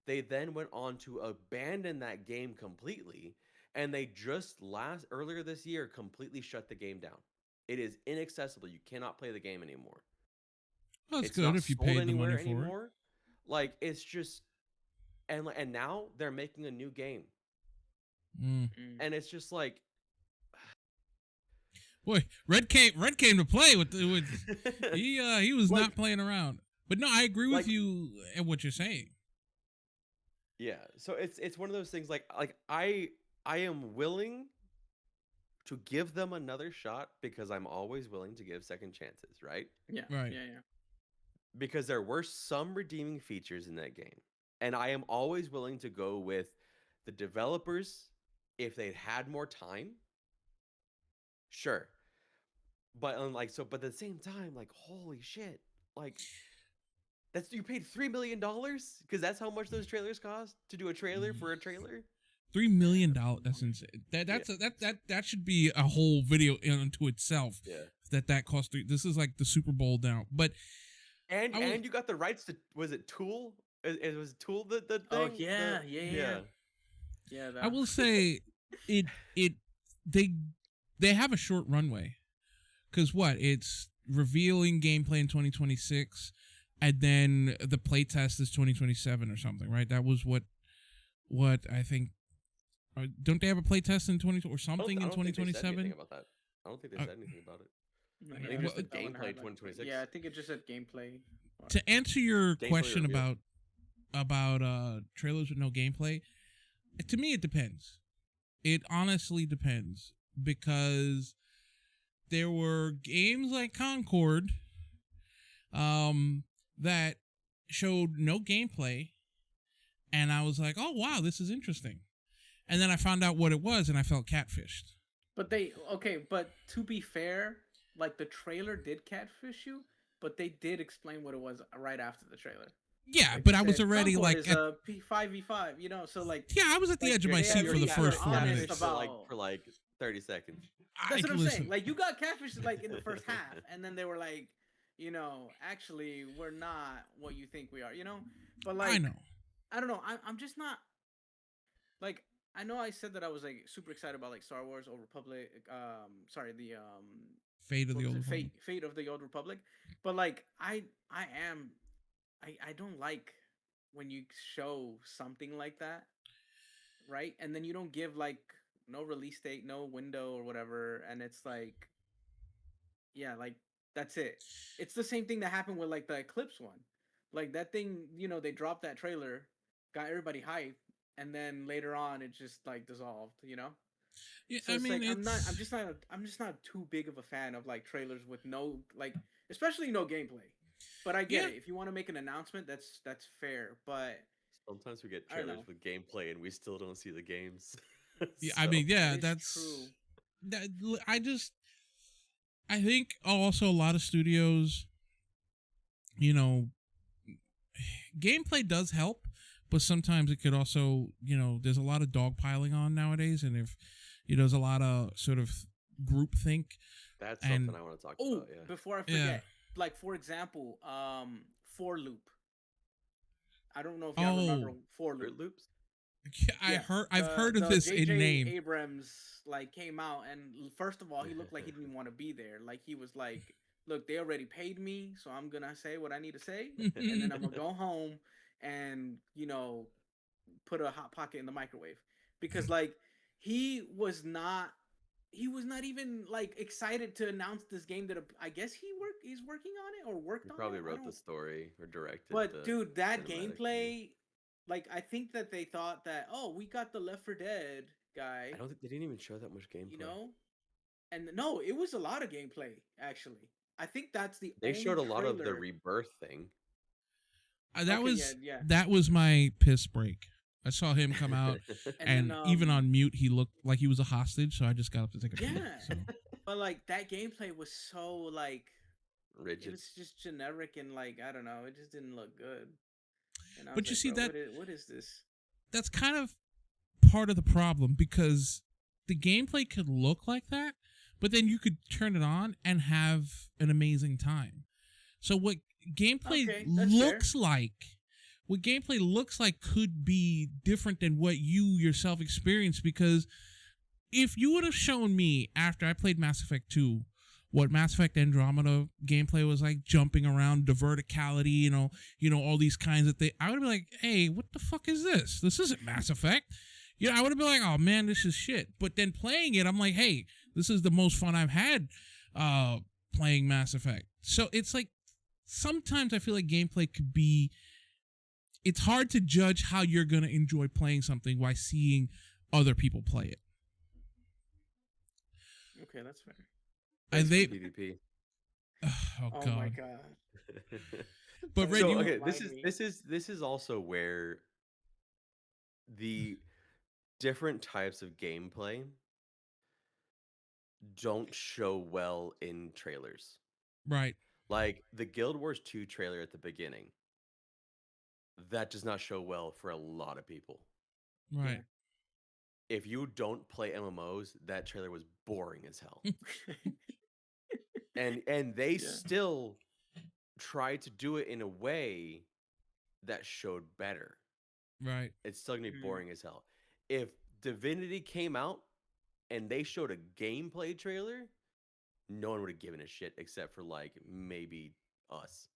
They then went on to abandon that game completely, and they just earlier this year completely shut the game down. It is inaccessible. You cannot play the game anymore. Well, that's It's good not if you sold paid the anywhere money for it. anymore. Like, it's just, and now they're making a new game. Mm. And it's just like, Boy, Red came to play with he was Like- not playing around. But no, I agree with Like- you and what you're saying. yeah. So it's one of those things. Like I am willing to give them another shot because I'm always willing to give second chances, right? Yeah. Right. Yeah. Because there were some redeeming features in that game. And I am always willing to go with the developers if they'd had more time. Sure. But but at the same time, like, holy shit. Like, that's you paid $3 million? Because that's how much those trailers cost to do a trailer for a trailer? $3 million. That's insane. That should be a whole video unto itself. Yeah. That cost. This is like the Super Bowl now. But And you got the rights to, was it Tool? It was Tool the thing? Oh yeah. Yeah. I will say they have a short runway, because it's revealing gameplay in 2026, and then the playtest is 2027 or something, right? That was what I think. Don't they have a playtest in 20 or something in 2027? I don't think they said anything about it. No, I yeah, think just the that one gameplay had, 2026. Yeah, I think it just said gameplay. To answer your Gameplay question reveal. about trailers with no gameplay, to me it depends. It honestly depends, because there were games like Concord that showed no gameplay, and I was like, oh wow, this is interesting. And then I found out what it was, and I felt catfished. But but to be fair, like the trailer did catfish you, but they did explain what it was right after the trailer. Yeah, Like but they I was said, already Concord like, is a 5v5, you know, so like yeah, I was at the like, edge of my they seat are for the being first 4 honest minutes. about- for like 30 seconds. that's what I'm listen, saying. Like you got catfished like in the first half, and then they were like, you know, actually we're not what you think we are, you know. But like I know. I don't know. I'm just not like I know I said that I was like super excited about like Star Wars Old Republic. Fate of What the was Old it? Republic. Fate of the Old Republic. But like I don't like when you show something like that, right? And then you don't give like no release date, no window or whatever, and it's like, yeah, like that's it. It's the same thing that happened with like the Eclipse one. Like that thing, you know, they dropped that trailer, got everybody hyped, and then later on it just like dissolved, you know? Yeah, So I it's mean, like it's I'm just not too big of a fan of like trailers with no like, especially no gameplay. But I get Yeah. it. If you want to make an announcement, that's fair. But Sometimes we get I don't trailers know. with gameplay and we still don't see the games. Yeah, I So- mean, yeah, It is that's true. that. I think also a lot of studios, you know, gameplay does help, but sometimes it could also, you know, there's a lot of dogpiling on nowadays, and if there's a lot of sort of groupthink. That's And- something I want to talk Oh, about. Yeah. before I Yeah. forget, like for example, For Loop. I don't know if y'all remember For Loop. Fruit Loops? I've heard of this in J.J. name. Abrams like came out, and first of all, he looked like he didn't want to be there. Like he was like, "Look, they already paid me, so I'm gonna say what I need to say, and then I'm gonna go home and put a hot pocket in the microwave." Because like he was not even like excited to announce this game that I guess he's working on it or worked He on probably it. I wrote don't- the story or directed. But the dude, that cinematic. gameplay, like I think that they thought that, oh, we got the Left 4 Dead guy, I don't think they didn't even show that much gameplay. you know, and no, it was a lot of gameplay actually. I think that's the They only showed a lot of the trailer- rebirth thing. That Okay, was yeah. that was my piss break. I saw him come out, and then, even on mute, he looked like he was a hostage. So I just got up to take a shit. Yeah. So. But like that gameplay was so like it Rigid. was just generic and like I don't know, it just didn't look good. And I But was you like, see "Bro, that- what is this? That's kind of part of the problem, because the gameplay could look like that, but then you could turn it on and have an amazing time. So what gameplay Okay, that's fair. looks like could be different than what you yourself experienced, because if you would have shown me after I played Mass Effect 2 what Mass Effect Andromeda gameplay was like, jumping around, the verticality, all these kinds of things, I would be like, hey, what the fuck is this? This isn't Mass Effect. I would have been like, oh man, this is shit. But then playing it, I'm like, hey, this is the most fun I've had playing Mass Effect. So it's like sometimes I feel like gameplay could be. It's hard to judge how you're gonna enjoy playing something by seeing other people play it. Okay, that's fair. And they, PvP. oh Oh my god. god. But Red, So you okay, Remind me. this is also where the different types of gameplay don't show well in trailers. right, Like the Guild Wars 2 trailer at the beginning, that does not show well for a lot of people. right, If you don't play MMOs, that trailer was boring as hell. And they Yeah. still tried to do it in a way that showed better. right. It's still gonna be Mm. boring as hell. If Divinity came out and they showed a gameplay trailer, no one would have given a shit except for like maybe us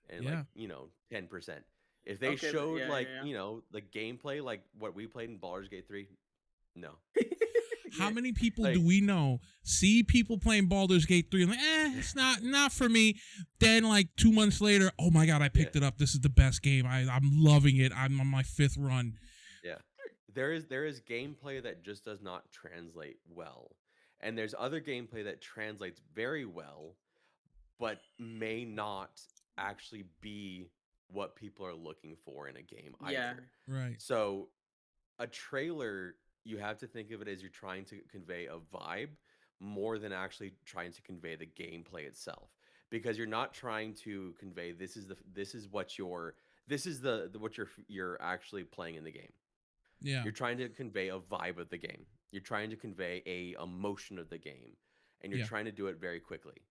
and Yeah. like 10%. If they Okay, showed yeah, like yeah, the gameplay like what we played in Baldur's Gate 3, no. yeah. How Yeah. many people Like- do we know see people playing Baldur's Gate 3 and like, it's not for me. Then like 2 months later, oh my god, I picked it up. This is the best game. I'm loving it. I'm on my 5th run. Yeah. There is gameplay that just does not translate well. And there's other gameplay that translates very well, but may not actually be what people are looking for in a game Yeah. either. Right. So a trailer, you have to think of it as you're trying to convey a vibe more than actually trying to convey the gameplay itself. Because you're not trying to convey this is what you're actually playing in the game. Yeah. You're trying to convey a vibe of the game. You're trying to convey a emotion of the game, and you're Yeah. trying to do it very quickly.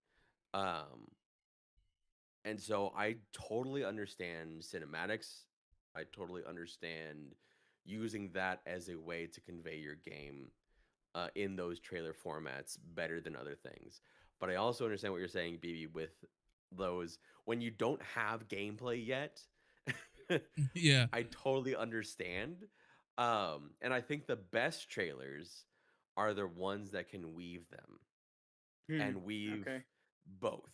And so I totally understand cinematics. I totally understand using that as a way to convey your game in those trailer formats better than other things. But I also understand what you're saying, BB, with those when you don't have gameplay yet. Yeah. I totally understand. And I think the best trailers are the ones that can weave them and weave Okay. both.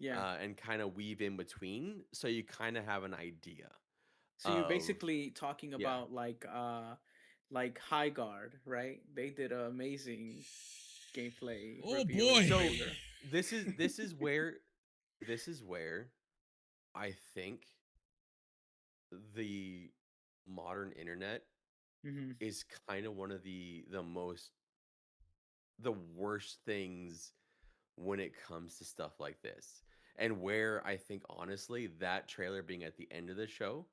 Yeah. And kind of weave in between so you kind of have an idea So you're of basically talking yeah. about like High Guard, right? They did an amazing gameplay Oh, reveal boy. So trailer. this is where I think the modern internet Mm-hmm. is kind of one of the worst things when it comes to stuff like this. And where I think honestly that trailer being at the end of the show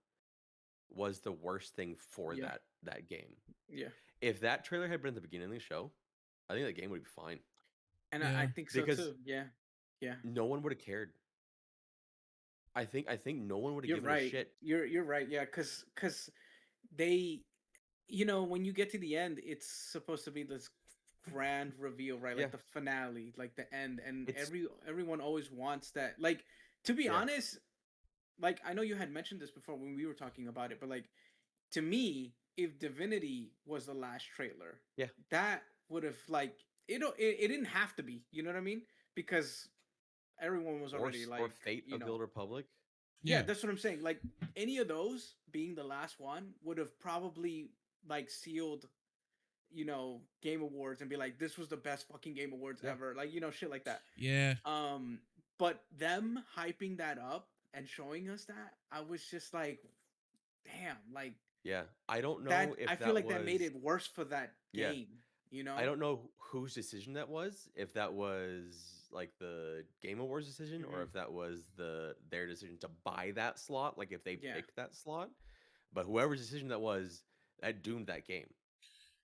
was the worst thing for Yeah. that game. Yeah. If that trailer had been at the beginning of the show, I think that game would be fine And Yeah. I think so because too. Yeah. Yeah. no one would have cared. I think no one would have You're given a right. shit. You're right. Yeah, cuz they when you get to the end, it's supposed to be this grand reveal, right? Yeah. Like the finale, like the end, and It's everyone always wants that. Like, to be Yeah. honest, like I know you had mentioned this before when we were talking about it, but like to me, if Divinity was the last trailer, Yeah. that would have like it didn't have to be, you know what I mean? Because everyone was already or Fate of the Old Republic. yeah, Yeah. that's what I'm saying. Like any of those being the last one would have probably like sealed, Game Awards and be like, this was the best fucking Game Awards Yeah. ever. Like, shit like that. Yeah. But them hyping that up and showing us that, I was just like, damn, like Yeah. I don't know that. if I feel like was, that made it worse for that Yeah. game. I don't know whose decision that was. If that was like the Game Awards decision, or Mhm. if that was their decision to buy that slot, like if they Yeah. picked that slot. But whoever's decision that was, that doomed that game.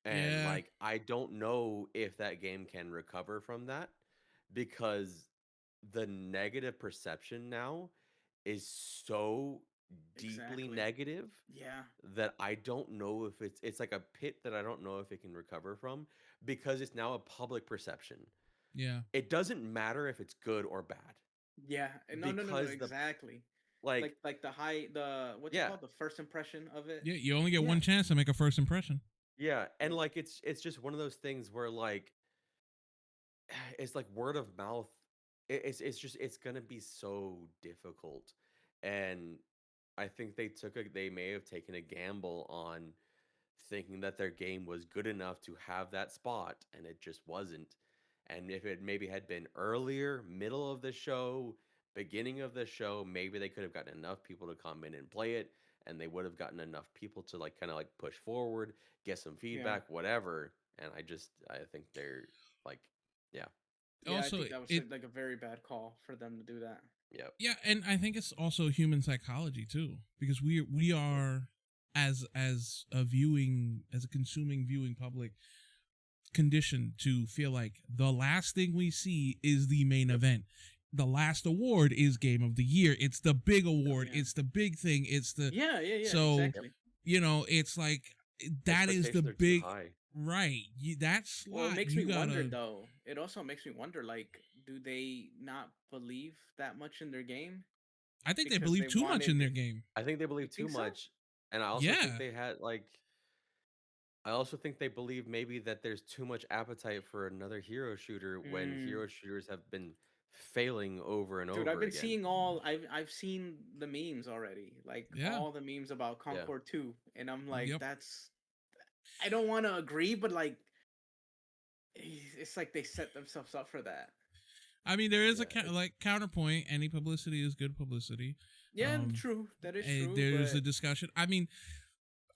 And Yeah. like I don't know if that game can recover from that because the negative perception now is so deeply Exactly. negative Yeah. that I don't know if it's like a pit that I don't know if it can recover from because it's now a public perception. Yeah. It doesn't matter if it's good or bad Yeah. No. because Exactly. like Like the what's it yeah, called? The first impression of it. Yeah. You only get Yeah. one chance to make a first impression. Yeah, and like it's just one of those things where like it's like word of mouth. It's just it's gonna be so difficult, and I think they may have taken a gamble on thinking that their game was good enough to have that spot, and it just wasn't. And if it maybe had been earlier, middle of the show, beginning of the show, maybe they could have gotten enough people to come in and play it, and they would have gotten enough people to like kind of like push forward, get some Yeah. feedback, whatever. And I think they're like, yeah, Yeah, I Also, think that was it like a very bad call for them to do that. yep, yeah, and I think it's also human psychology too, because we are as a viewing as a consuming viewing public conditioned to feel like the last thing we see is the main yep, event. The last award is game of the year. It's the big award. Yeah. It's the big thing. It's the Yeah, so yep. exactly. it's like that is the Expectations are too big high. right. That Well, it slot makes you me wonder gotta. though. It also makes me wonder, like, do they not believe that much in their game I think they because believe they too much wanted? in their game. I think they You believe too think so? much, and I also think Yeah, they had like I also think they believe maybe that there's too much appetite for another hero shooter when Mm. hero shooters have been failing over and Dude, I've over been again. seeing all. I've seen the memes already, like yeah, all the memes about Yeah. Concord 2, and I'm like, yep. that's. I don't want to agree, but like, it's like they set themselves up for that. I mean, there is Yeah. like counterpoint. Any publicity is good publicity. Yeah, Um, true. That is true, there's a but discussion. I mean,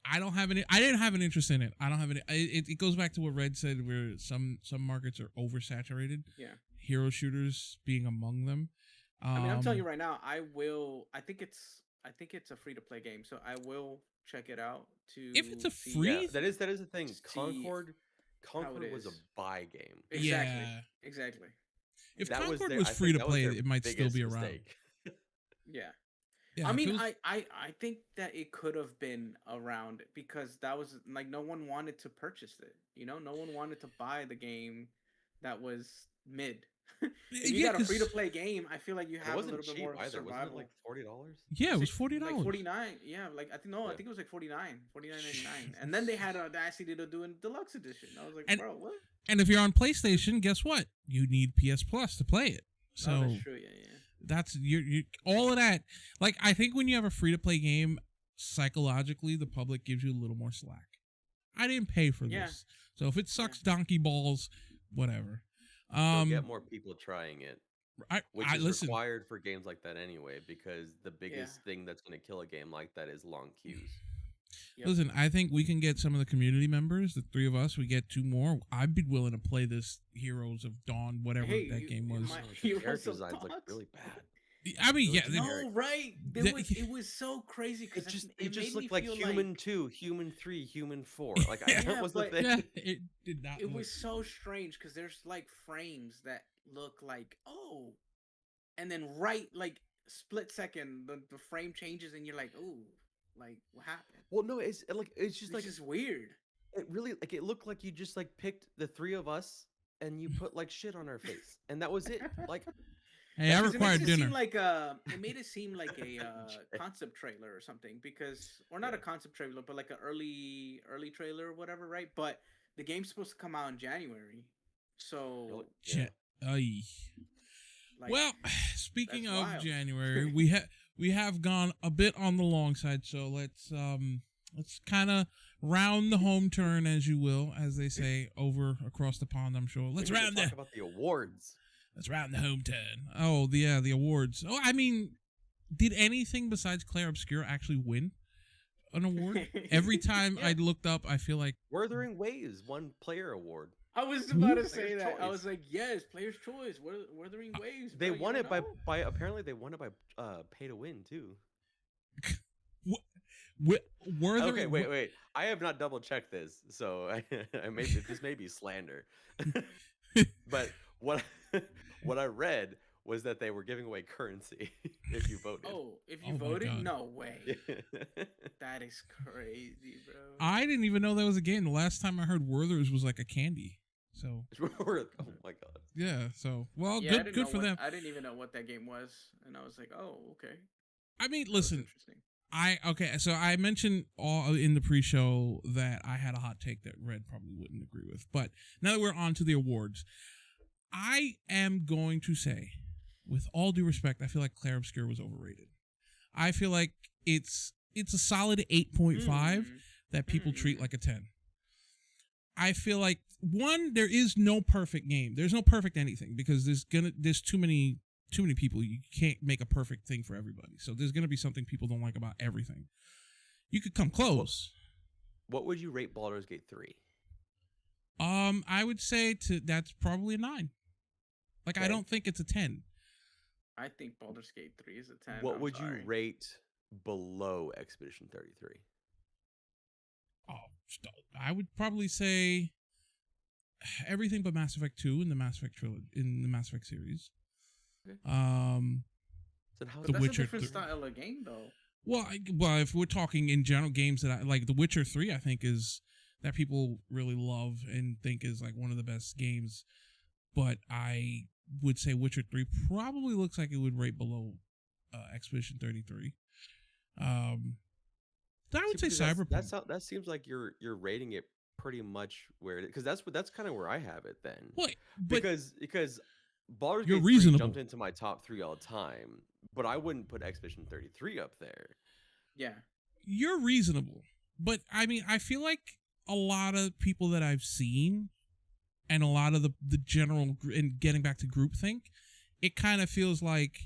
I don't have any. I didn't have an interest in it. I don't have any. It goes back to what Red said, where some markets are oversaturated. yeah. Hero shooters being among them. I mean, I'm telling you right now, I will. I think it's a free to play game, so I will check it out If it's to a see Yeah, free, that is the thing. see how it Concord was a is. buy game. Exactly. yeah. Exactly. If That was Concord their was I free think to that was play, their it might still biggest be around. mistake. Yeah. Yeah, I if it mean, was, I think that it could have been around because that was like no one wanted to purchase it. You know, no one wanted to buy the game that was mid. If you yeah, got a free to because play game, I feel like you It have a wasn't little bit cheap more either, wasn't it? survival. Like $40. yeah, it was Six, like $40. 49. Yeah, like I think no, I Yeah. think it was like 49.99. And then they had audacity to do a deluxe edition. I was like, And bro, what? and if you're on PlayStation, guess what? You need PS Plus to play it. So Oh, that's true. Yeah. that's you all of that. Like I think when you have a free to play game, psychologically the public gives you a little more slack. I didn't pay for Yeah. this, so if it sucks donkey balls, whatever. You'll get more people trying it, which I is listen. required for games like that anyway, because the Yeah. biggest thing that's going to kill a game like that is long queues. Yep. Listen, I think we can get some of the community members, the three of us. We get two more. I'd be willing to play this Heroes of Dawn, whatever Hey, that game was. my Oh, the Heroes character of designs look Dawn? really bad. I mean, Really yeah, generic. No, right? It was so crazy because It just made me looked like feel Human 2, Human 3, Human 4. Like Yeah, that was the but- thing. yeah, it did not. It look- was so strange because there's like frames that look like and then right like split second the frame changes and you're like like what happened? Well, no, it's just It's like just weird. it really like it looked like you just like picked the three of us and you put like shit on our face, and that was it. Like Hey, I 'Cause required it made it dinner. seem like it made it seem like a concept trailer or something or not a Yeah. concept trailer but like an early trailer or whatever, right? But the game's supposed to come out in January, so Shit. Ay. like Well, speaking that's of wild. January, we have gone a bit on the long side, so let's kind of round the home turn, as you will, as they say over across the pond. I'm sure. Let's we need to round talk the about the awards. let's round the home turn. Oh, the awards. Oh, I mean, did anything besides Claire Obscure actually win an award? Every time Yeah. I looked up, I feel like Wuthering Waves won player award. I was about to Player's say that. I choice. was like, yes, player's choice. Wuthering Waves. They bro, you won don't it know? by apparently they won it by pay to win too. were there. Okay, wait. I have not double checked this, so this may be slander. But what I read was that they were giving away currency if you voted. Oh, if Oh you my voted, God. no way. That is crazy, bro. I didn't even know that was a game. The last time I heard Werther's was like a candy. So Oh my god. yeah. So well, Yeah, I good for them. I didn't even know what that game was, and I was like, oh, okay. I mean, That was listen, interesting. So I mentioned all in the pre-show that I had a hot take that Red probably wouldn't agree with. But now that we're on to the awards, I am going to say, with all due respect, I feel like Clair Obscur was overrated. I feel like it's a solid 8.5 that people treat like a 10. I feel like, one, there is no perfect game. There's no perfect anything because there's too many people. You can't make a perfect thing for everybody. So there's gonna be something people don't like about everything. You could come close. What would you rate Baldur's Gate 3? I would say that's probably a 9. Like, Okay. I don't think it's a 10. I think Baldur's Gate 3 is a 10. What I'm would sorry. you rate below Expedition 33? Oh, I would probably say everything but Mass Effect 2 in the Mass Effect trilogy, in the Mass Effect series. Okay. The That's Witcher a different 3. style of game, though. Well, if we're talking in general games that I like, The Witcher 3, I think is that people really love and think is like one of the best games. But I would say Witcher 3 probably looks like it would rate below Expedition 33. I would say Cyberpunk. That seems like you're rating it pretty much where it, because that's kind of where I have it then. Well, but because Baldur's you're Gate 3 reasonable. jumped into my top 3 all the time, but I wouldn't put Expedition 33 up there. Yeah. You're reasonable. But I mean, I feel like a lot of people that I've seen and a lot of the general, and getting back to groupthink, it kind of feels like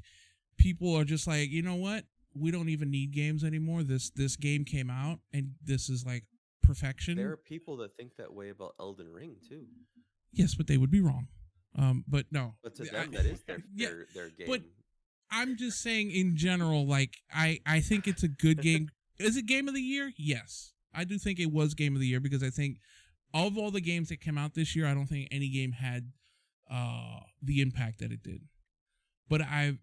people are just like, you know what? We don't even need games anymore. This game came out and this is like perfection. There are people that think that way about Elden Ring too. Yes, but they would be wrong. But no. But to them, that is their game. But I'm just saying in general, like, I think it's a good game. Is it game of the year? Yes. I do think it was game of the year because I think of all the games that came out this year, I don't think any game had the impact that it did. But I've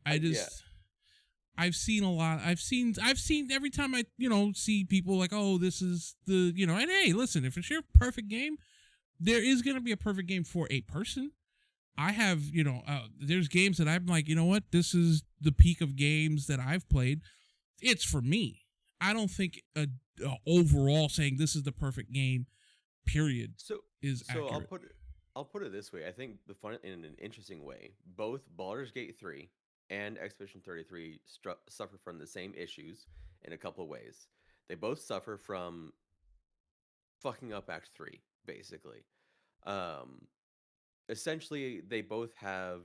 seen a lot. I've seen every time I, see people like, oh, this is the, and hey, listen, if it's your perfect game, there is going to be a perfect game for a person. I have, there's games that I'm like, you know what? This is the peak of games that I've played. It's for me. I don't think overall saying this is the perfect game, period, is accurate. I'll put it this way. I think in an interesting way, both Baldur's Gate 3 and Expedition 33 suffer from the same issues in a couple of ways. They both suffer from fucking up Act 3, basically. Essentially, they both have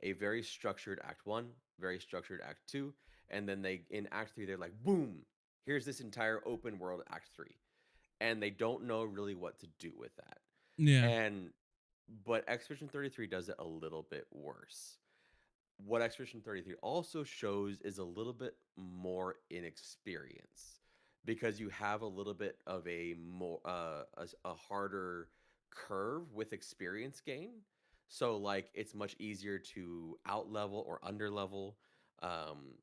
a very structured Act 1, very structured Act 2, and then in Act 3, they're like, boom, here's this entire open world Act 3. And they don't know really what to do with that. Yeah. But Expedition 33 does it a little bit worse. What Expedition 33 also shows is a little bit more inexperience because you have a little bit of a more a harder curve with experience gain. So like it's much easier to out level or under level.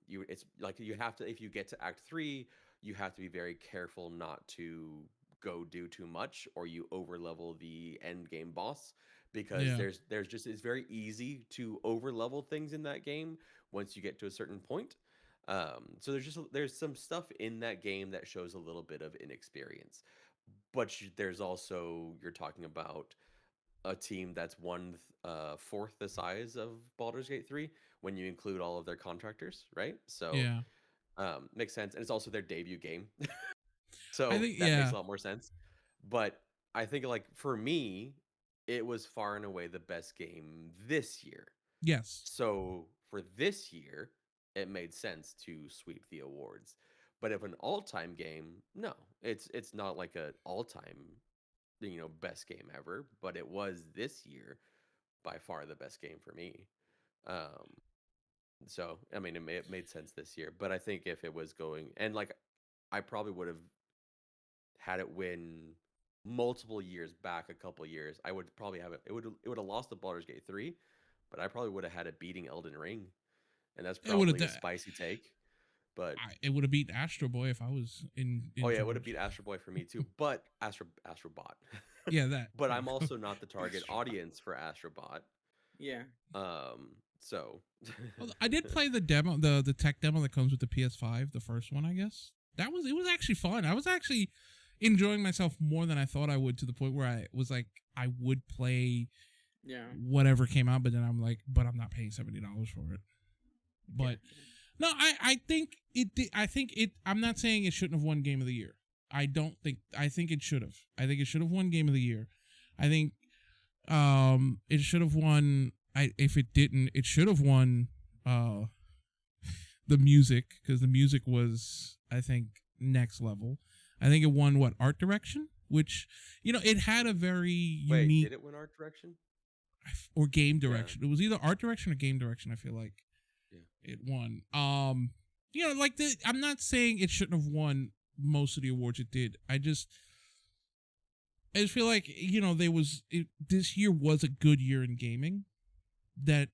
It's like you have to, if you get to Act 3, you have to be very careful not to go do too much or you over level the end game boss because there's just, it's very easy to over level things in that game once you get to a certain point. So there's some stuff in that game that shows a little bit of inexperience, but there's also, you're talking about a team that's 1/4 the size of Baldur's Gate 3 when you include all of their contractors, right? So makes sense, and it's also their debut game. So I think that makes a lot more sense. But I think, like, for me, it was far and away the best game this year. Yes. So for this year, it made sense to sweep the awards. But if an all-time game, no, it's not like an all-time, best game ever. But it was this year by far the best game for me. So I mean, it made sense this year. But I think if it was going, and like, I probably would have had it win multiple years back, a couple years, I would probably have it. It would have lost to Baldur's Gate 3, but I probably would have had it beating Elden Ring, and that's probably a spicy take. But it would have beat Astro Boy if I was in oh yeah, it would have beat Astro Boy for me too. But Astrobot. Yeah, that. But I'm also not the target audience for Astrobot. Yeah. So I did play the demo, the tech demo that comes with the PS5, the first one, I guess. It was actually fun. I was actually enjoying myself more than I thought I would, to the point where I was like, I would play whatever came out, but then I'm like, but I'm not paying $70 for it. But no, I think I'm not saying it shouldn't have won Game of the Year. I think it should have. I think it should have won Game of the Year. I think it should have won. If it didn't, it should have won the music, because the music was, I think, next level. I think it won art direction, which, it had a very unique. Did it win art direction or game direction? Yeah. It was either art direction or game direction. I feel like it won. I'm not saying it shouldn't have won most of the awards it did. I just feel like, this year was a good year in gaming, that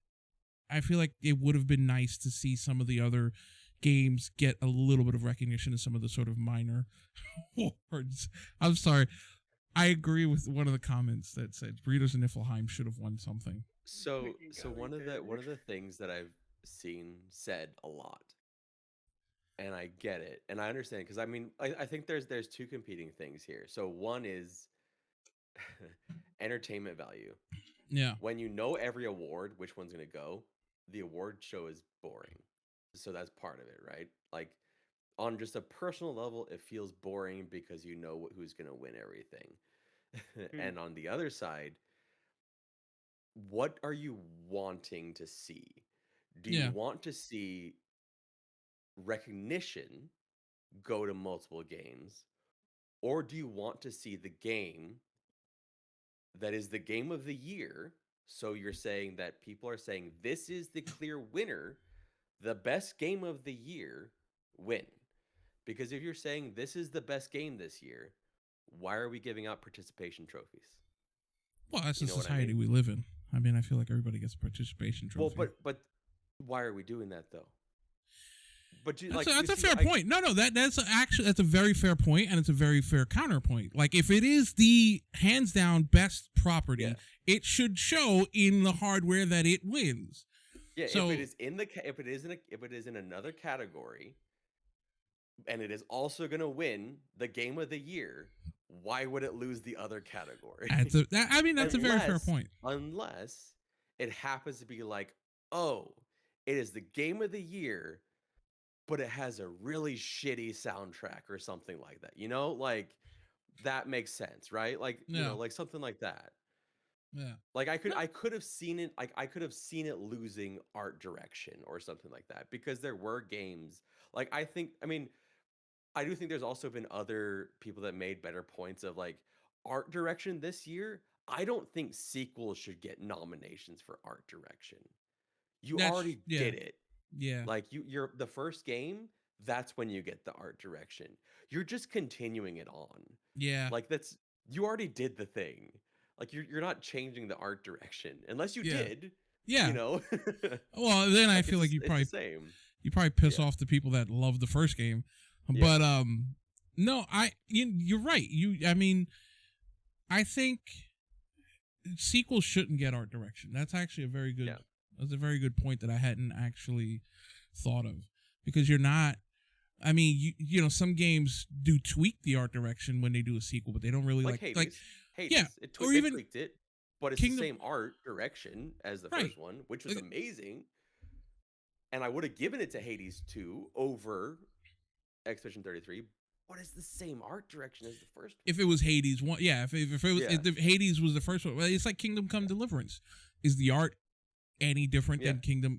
I feel like it would have been nice to see some of the other games get a little bit of recognition in some of the sort of minor awards. I'm sorry. I agree with one of the comments that said Burritos and Niflheim should have won something. So one of the things that I've seen said a lot, and I get it, and I understand, because I think there's two competing things here. So one is entertainment value. Yeah. When you know every award, which one's going to go, the award show is boring. So that's part of it, right? Like, on just a personal level, it feels boring because you know who's going to win everything. And on the other side, what are you wanting to see? Do you want to see recognition go to multiple games? Or do you want to see the game that is the game of the year? So you're saying that people are saying this is the clear winner, the best game of the year, win. Because if you're saying this is the best game this year, why are we giving out participation trophies? Well, that's the society we live in. I feel like everybody gets a participation trophy. Well, but why are we doing that though? But that's a fair point. No, that's a very fair point, and it's a very fair counterpoint. Like, if it is the hands down best property, it should show in the hardware that it wins. Yeah, so, if it is in another category, and it is also going to win the game of the year, why would it lose the other category? That's a very fair point. Unless it happens to be like, oh, it is the game of the year, but it has a really shitty soundtrack or something like that. Like, that makes sense, right? Like, like something like that. Yeah. Like, I could have seen it. Like, I could have seen it losing art direction or something like that, because there were games. Like, I do think there's also been other people that made better points of, like, art direction this year. I don't think sequels should get nominations for art direction. You already did it. Yeah. Like, you're the first game, that's when you get the art direction. You're just continuing it on. Yeah. Like, you already did the thing. Like, you're not changing the art direction unless you did. Yeah. Well, then I feel like you probably piss off the people that love the first game. Yeah. But no, you're right. I think sequels shouldn't get art direction. That's actually a very good. Yeah. That's a very good point that I hadn't actually thought of, because you're not. Some games do tweak the art direction when they do a sequel, but they don't really like Hades. They tweaked it, but it's the same art direction as the first one, which was amazing. And I would have given it to Hades 2 over Expedition 33, but it's the same art direction as the first one. If it was Hades 1, if Hades was the first one, it's like Kingdom Come Deliverance. Is the art any different than Kingdom?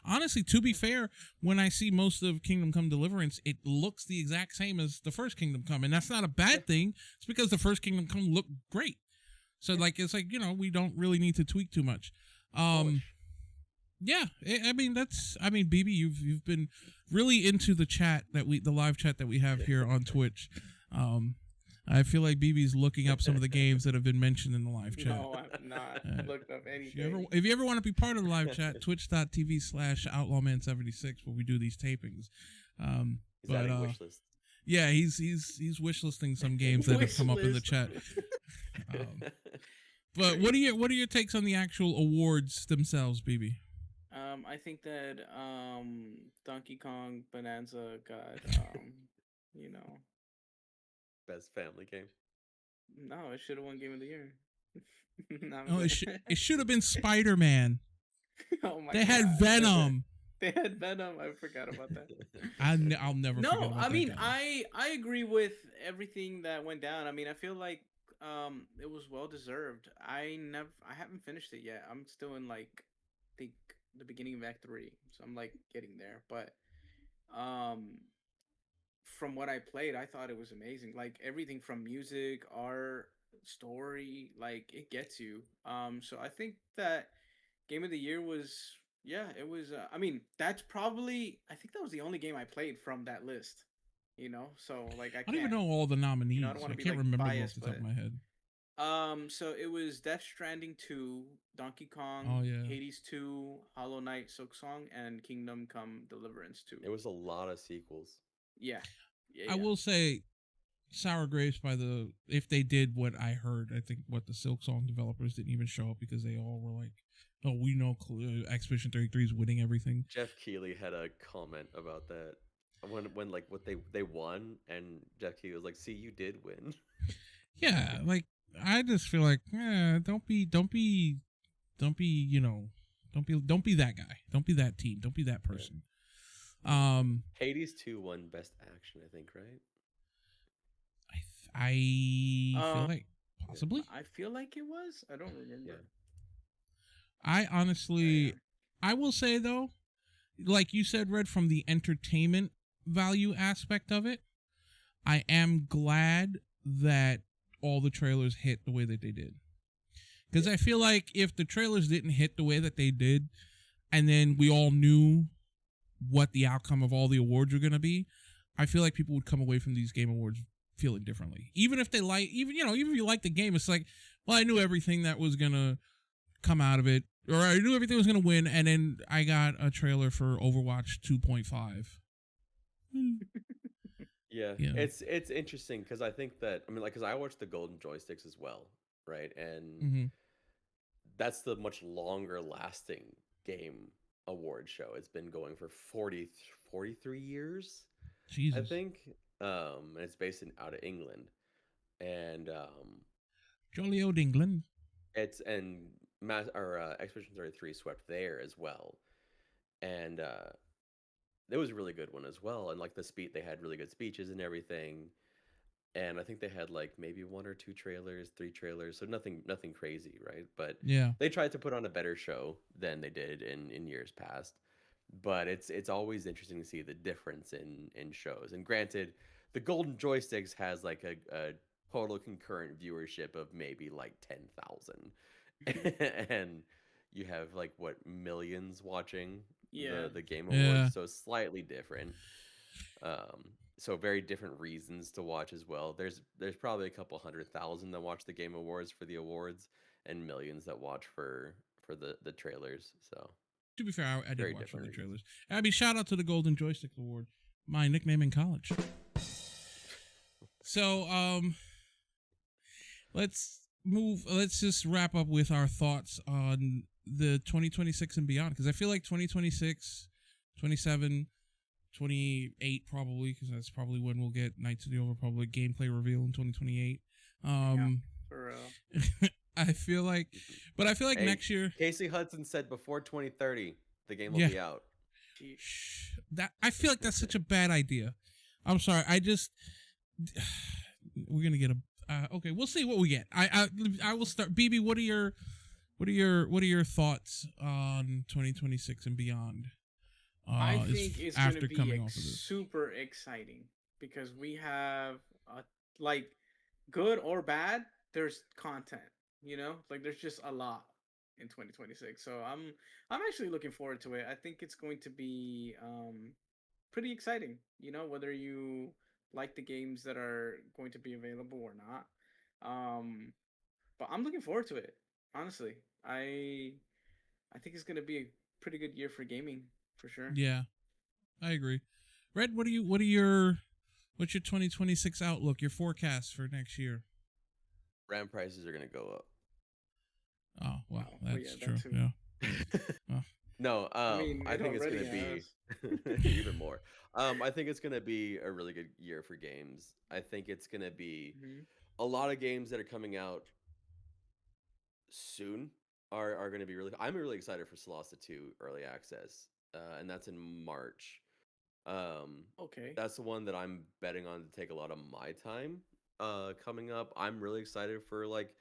Honestly, to be fair, when I see most of Kingdom Come Deliverance, it looks the exact same as the first Kingdom Come, and that's not a bad thing. It's because the first Kingdom Come looked great. So we don't really need to tweak too much. Yeah, BB, you've been really into the chat the live chat that we have here on Twitch. I feel like BB's looking up some of the games that have been mentioned in the live chat. No, I've not looked up anything. If you ever want to be part of the live chat, twitch.tv/outlawman76, where we do these tapings. Is that a wish list? Yeah, he's wish listing some games that have come up in the chat. But what are your takes on the actual awards themselves, BB? I think that Donkey Kong Bonanza got You know, Best family game. no, it should have won Game of the Year. No, Oh, but it should have been Spider-Man. oh my They had god, Venom. they had Venom. I forgot about that. I'll never forget No, about I that mean, guy. I agree with everything that went down. I mean, I feel like it was well deserved. I haven't finished it yet. I'm still in like think the beginning of Act 3, so I'm like getting there. But um, from what I played, I thought it was amazing. Like everything from music, art, story, like it gets you. So I think that Game of the Year was, yeah, it was. I mean, that's probably, I think that was the only game I played from that list. You know, so like I I don't even can't, know all the I don't nominees. want I to be can't like remember them off biased, the top of but my head. so it was Death Stranding 2, Donkey Kong, Oh yeah. Hades 2, Hollow Knight Silk Song, and Kingdom Come Deliverance 2. It was a lot of sequels. Yeah, yeah, I yeah. will say Sour Grapes if they did what I heard, I think what the Silk Song developers didn't even show up because they all were like, oh, we know Expedition 33 is winning everything. Jeff Keighley had a comment about that when like what they won, and Jeff Keighley was like, "See, you did win." Yeah, like I just feel like, don't be, don't be that guy. Don't be that team. Don't be that person. Hades 2 won Best Action, I think, right? I feel like possibly. I feel like it was. I don't remember. Yeah. I honestly, I will say though, like you said, Red, from the entertainment value aspect of it, I am glad that all the trailers hit the way that they did. Because I feel like if the trailers didn't hit the way that they did, and then we all knew what the outcome of all the awards were going to be, I feel like people would come away from these Game Awards feeling differently. Even if they even if you like the game, it's like, well, I knew everything that was going to come out of it, or I knew everything was going to win, and then I got a trailer for Overwatch 2.5. Yeah, it's interesting because I think that, I mean, like, because I watched the Golden Joysticks as well, right? And that's the much longer lasting game award show. It's been going for 43 years, Jesus. I think. And it's based out of England, and jolly old England. It's and Expedition 33 swept there as well, and it was a really good one as well. And like they had really good speeches and everything. And I think they had like maybe 1 or 2 trailers, 3 trailers, so nothing crazy, right? But yeah, they tried to put on a better show than they did in years past. But it's always interesting to see the difference in shows. And granted, the Golden Joysticks has like a total concurrent viewership of maybe like 10,000, and you have like what, millions watching the Game Awards, so it's slightly different. So very different reasons to watch as well. There's probably a couple 100,000 that watch the Game Awards for the awards, and millions that watch for the trailers. So to be fair, I did watch for the trailers. Abby, shout out to the Golden Joystick Award, my nickname in college. So let's just wrap up with our thoughts on the 2026 and beyond, because I feel like 2026, 27, 28 probably, because that's probably when we'll get Knights of the Old Republic gameplay reveal in 2028. For real. I feel like next year, Casey Hudson said before 2030 the game will be out. I feel like that's such a bad idea. I'm sorry. We're gonna get okay, we'll see what we get. I will start. BB, what are your thoughts on 2026 and beyond? I think it's going to be super exciting because we have like good or bad, there's content, like there's just a lot in 2026. So I'm actually looking forward to it. I think it's going to be pretty exciting, whether you like the games that are going to be available or not. But I'm looking forward to it. Honestly, I think it's going to be a pretty good year for gaming. For sure. Yeah, I agree. Red, what's your 2026 outlook, your forecast for next year? RAM prices are going to go up. Oh, well, that's true. Yeah. No, I mean, I it think it's already gonna be has. even more. I think it's gonna be a really good year for games. I think it's gonna be Mhm. a lot of games that are coming out soon are going to be really. I'm really excited for Solasta 2 early access, and that's in March. Um, Okay. that's the one that I'm betting on to take a lot of my time. Coming up, I'm really excited for like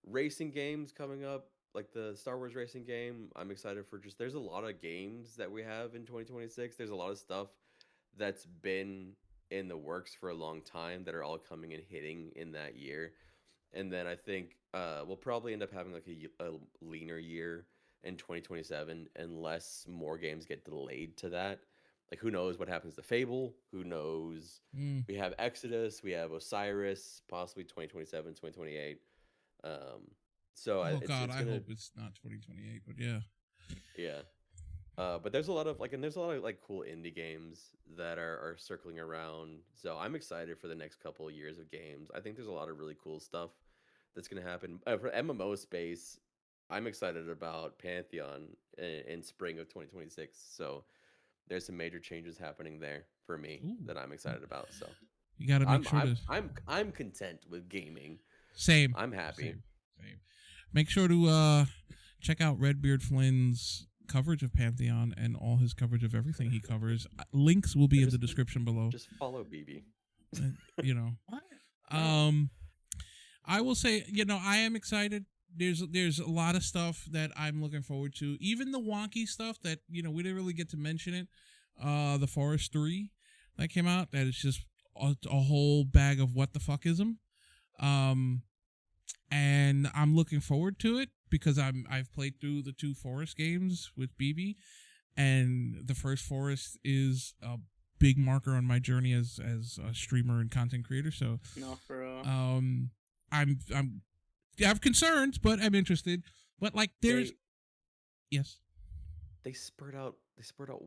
racing games coming up, like the Star Wars racing game. I'm excited for just. There's a lot of games that we have in 2026. There's a lot of stuff that's been in the works for a long time that are all coming and hitting in that year. And then I think we'll probably end up having like a leaner year in 2027 unless more games get delayed to that. Like who knows what happens to Fable? Who knows? Mm. We have Exodus, we have Osiris, possibly 2027, 2028. Um, so Oh it's God, it's I gonna hope it's not 2028, but yeah. yeah. But there's a lot of like, and there's a lot of like cool indie games that are circling around. So I'm excited for the next couple of years of games. I think there's a lot of really cool stuff that's gonna happen for MMO space. I'm excited about Pantheon in spring of 2026. So there's some major changes happening there for me Ooh, that I'm excited about. So you got to make I'm sure I'm to I'm I'm content with gaming. same, I'm happy. same, same. Make sure to check out Redbeard Flynn's coverage of Pantheon and all his coverage of everything he covers. Links will be in the Just description below. just follow BB. You know, What? No. um, I will say, I am excited. There's a lot of stuff that I'm looking forward to. Even the wonky stuff that we didn't really get to mention it. The Forest 3 that came out. That is just a whole bag of what the fuckism. And I'm looking forward to it because I've played through the 2 Forest games with BB, and the first Forest is a big marker on my journey as a streamer and content creator. So No, for I'm I have concerns, but I'm interested. But like, there's They yes. they spurt out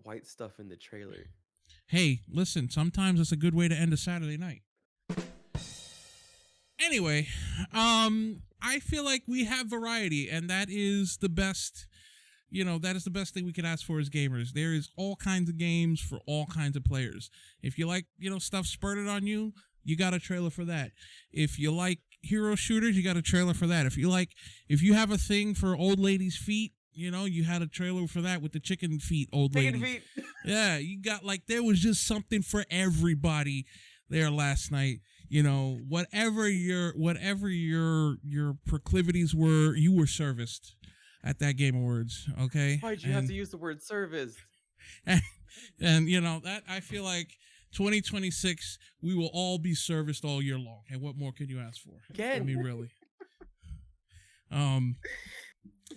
white stuff in the trailer. Hey, listen. Sometimes it's a good way to end a Saturday night. Anyway, I feel like we have variety, and that is the best. That is the best thing we could ask for as gamers. There is all kinds of games for all kinds of players. If you like, stuff spurted on you, you got a trailer for that. If you like hero shooters, you got a trailer for that. If you have a thing for old ladies' feet, you had a trailer for that with the chicken feet old lady. Chicken feet. Yeah, you got there was just something for everybody there last night. Whatever your proclivities were, you were serviced at that Game Awards. Okay. Why'd you have to use the word service? And that I feel like 2026 we will all be serviced all year long. And what more could you ask for? Again. I mean, really. oh my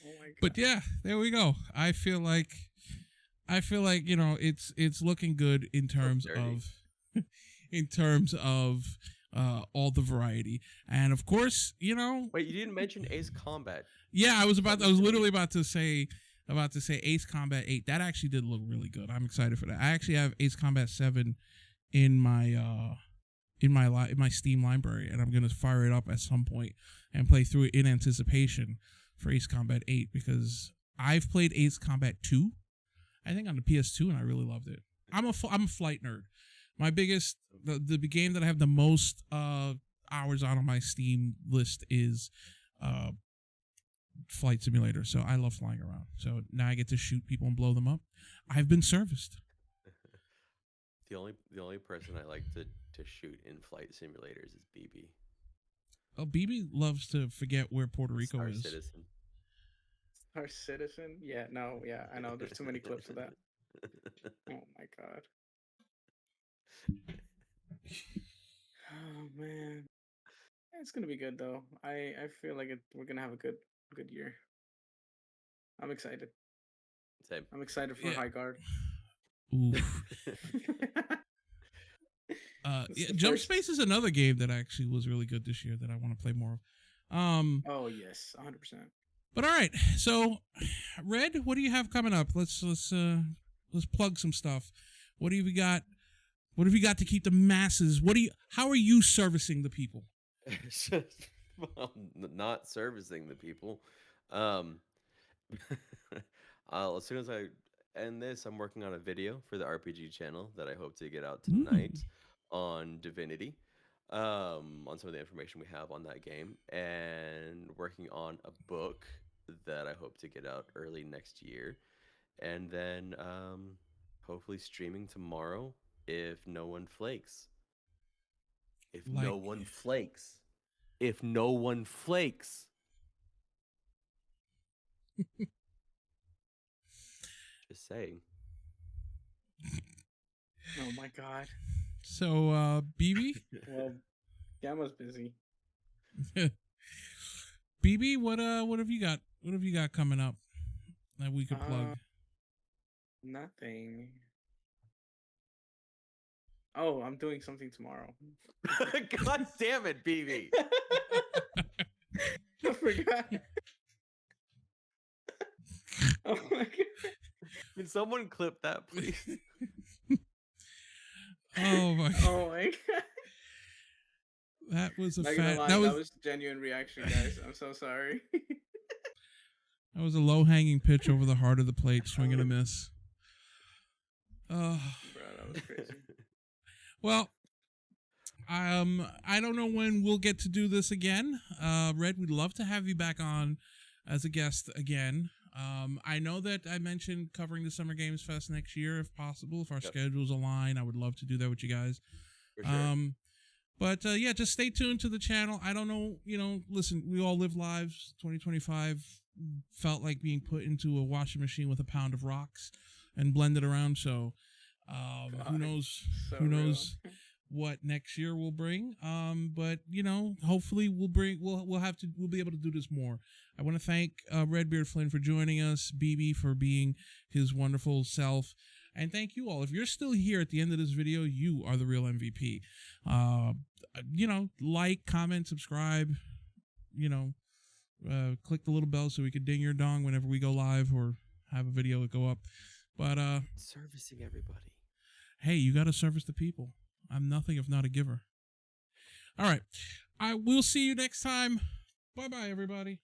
God. But yeah, there we go. I feel like it's looking good in terms of all the variety. And of course, Wait, you didn't mention Ace Combat. yeah, I was literally about to say Ace Combat 8. That actually did look really good. I'm excited for that. I actually have Ace Combat 7 in my Steam library, and I'm going to fire it up at some point and play through it in anticipation for Ace Combat 8 because I've played Ace Combat 2, I think on the PS2, and I really loved it. I'm a flight nerd. My biggest the game that I have the most hours on my Steam list is Flight Simulator. So I love flying around. So now I get to shoot people and blow them up. I've been serviced. The only person I like to shoot in flight simulators is BB. Oh, BB loves to forget where Puerto Rico Star is. Citizen. Our citizen? Yeah, no, yeah, I know. There's too many clips of that. Oh my God. Oh man, it's gonna be good though. I feel like we're gonna have a good year. I'm excited. Same. I'm excited for Yeah. High Guard. Oof. It's the Jump first- Space is another game that actually was really good this year that I want to play more of. Oh yes, 100%. But all right, so Red, what do you have coming up? Let's plug some stuff. What do you got? What have you got to keep the masses? How are you servicing the people? Well, not servicing the people. As soon as I end this, I'm working on a video for the RPG channel that I hope to get out Ooh. tonight on Divinity, on some of the information we have on that game, and working on a book that I hope to get out early next year, and then hopefully streaming tomorrow if no one flakes. If Like, no one flakes. If no one flakes. Just saying. Oh my god. so, BB, Well, Gamma's busy. BB, what have you got? What have you got coming up that we could plug? Nothing. Oh, I'm doing something tomorrow. God damn it, BB. I forgot. Oh my god. Can someone clip that, please? Oh my god. Oh my god. That was a Not gonna fat. lie, That was genuine reaction, guys. I'm so sorry. that was a low hanging pitch over the heart of the plate, swing and a miss. Bro, that was crazy. Well, I don't know when we'll get to do this again. Red, we'd love to have you back on as a guest again. I know that I mentioned covering the Summer Games Fest next year, if possible, if our schedules align. I would love to do that with you guys. For sure. But yeah, just stay tuned to the channel. I don't know, listen, we all live lives. 2025 felt like being put into a washing machine with a pound of rocks and blended around. So, who knows? So who knows what next year will bring? But hopefully we'll be able to do this more. I want to thank RedBeardFlynn for joining us, BB for being his wonderful self. And thank you all. If you're still here at the end of this video, you are the real MVP. Like, comment, subscribe, click the little bell so we can ding your dong whenever we go live or have a video go up. But servicing everybody. Hey, you got to service the people. I'm nothing if not a giver. All right. I will see you next time. Bye-bye, everybody.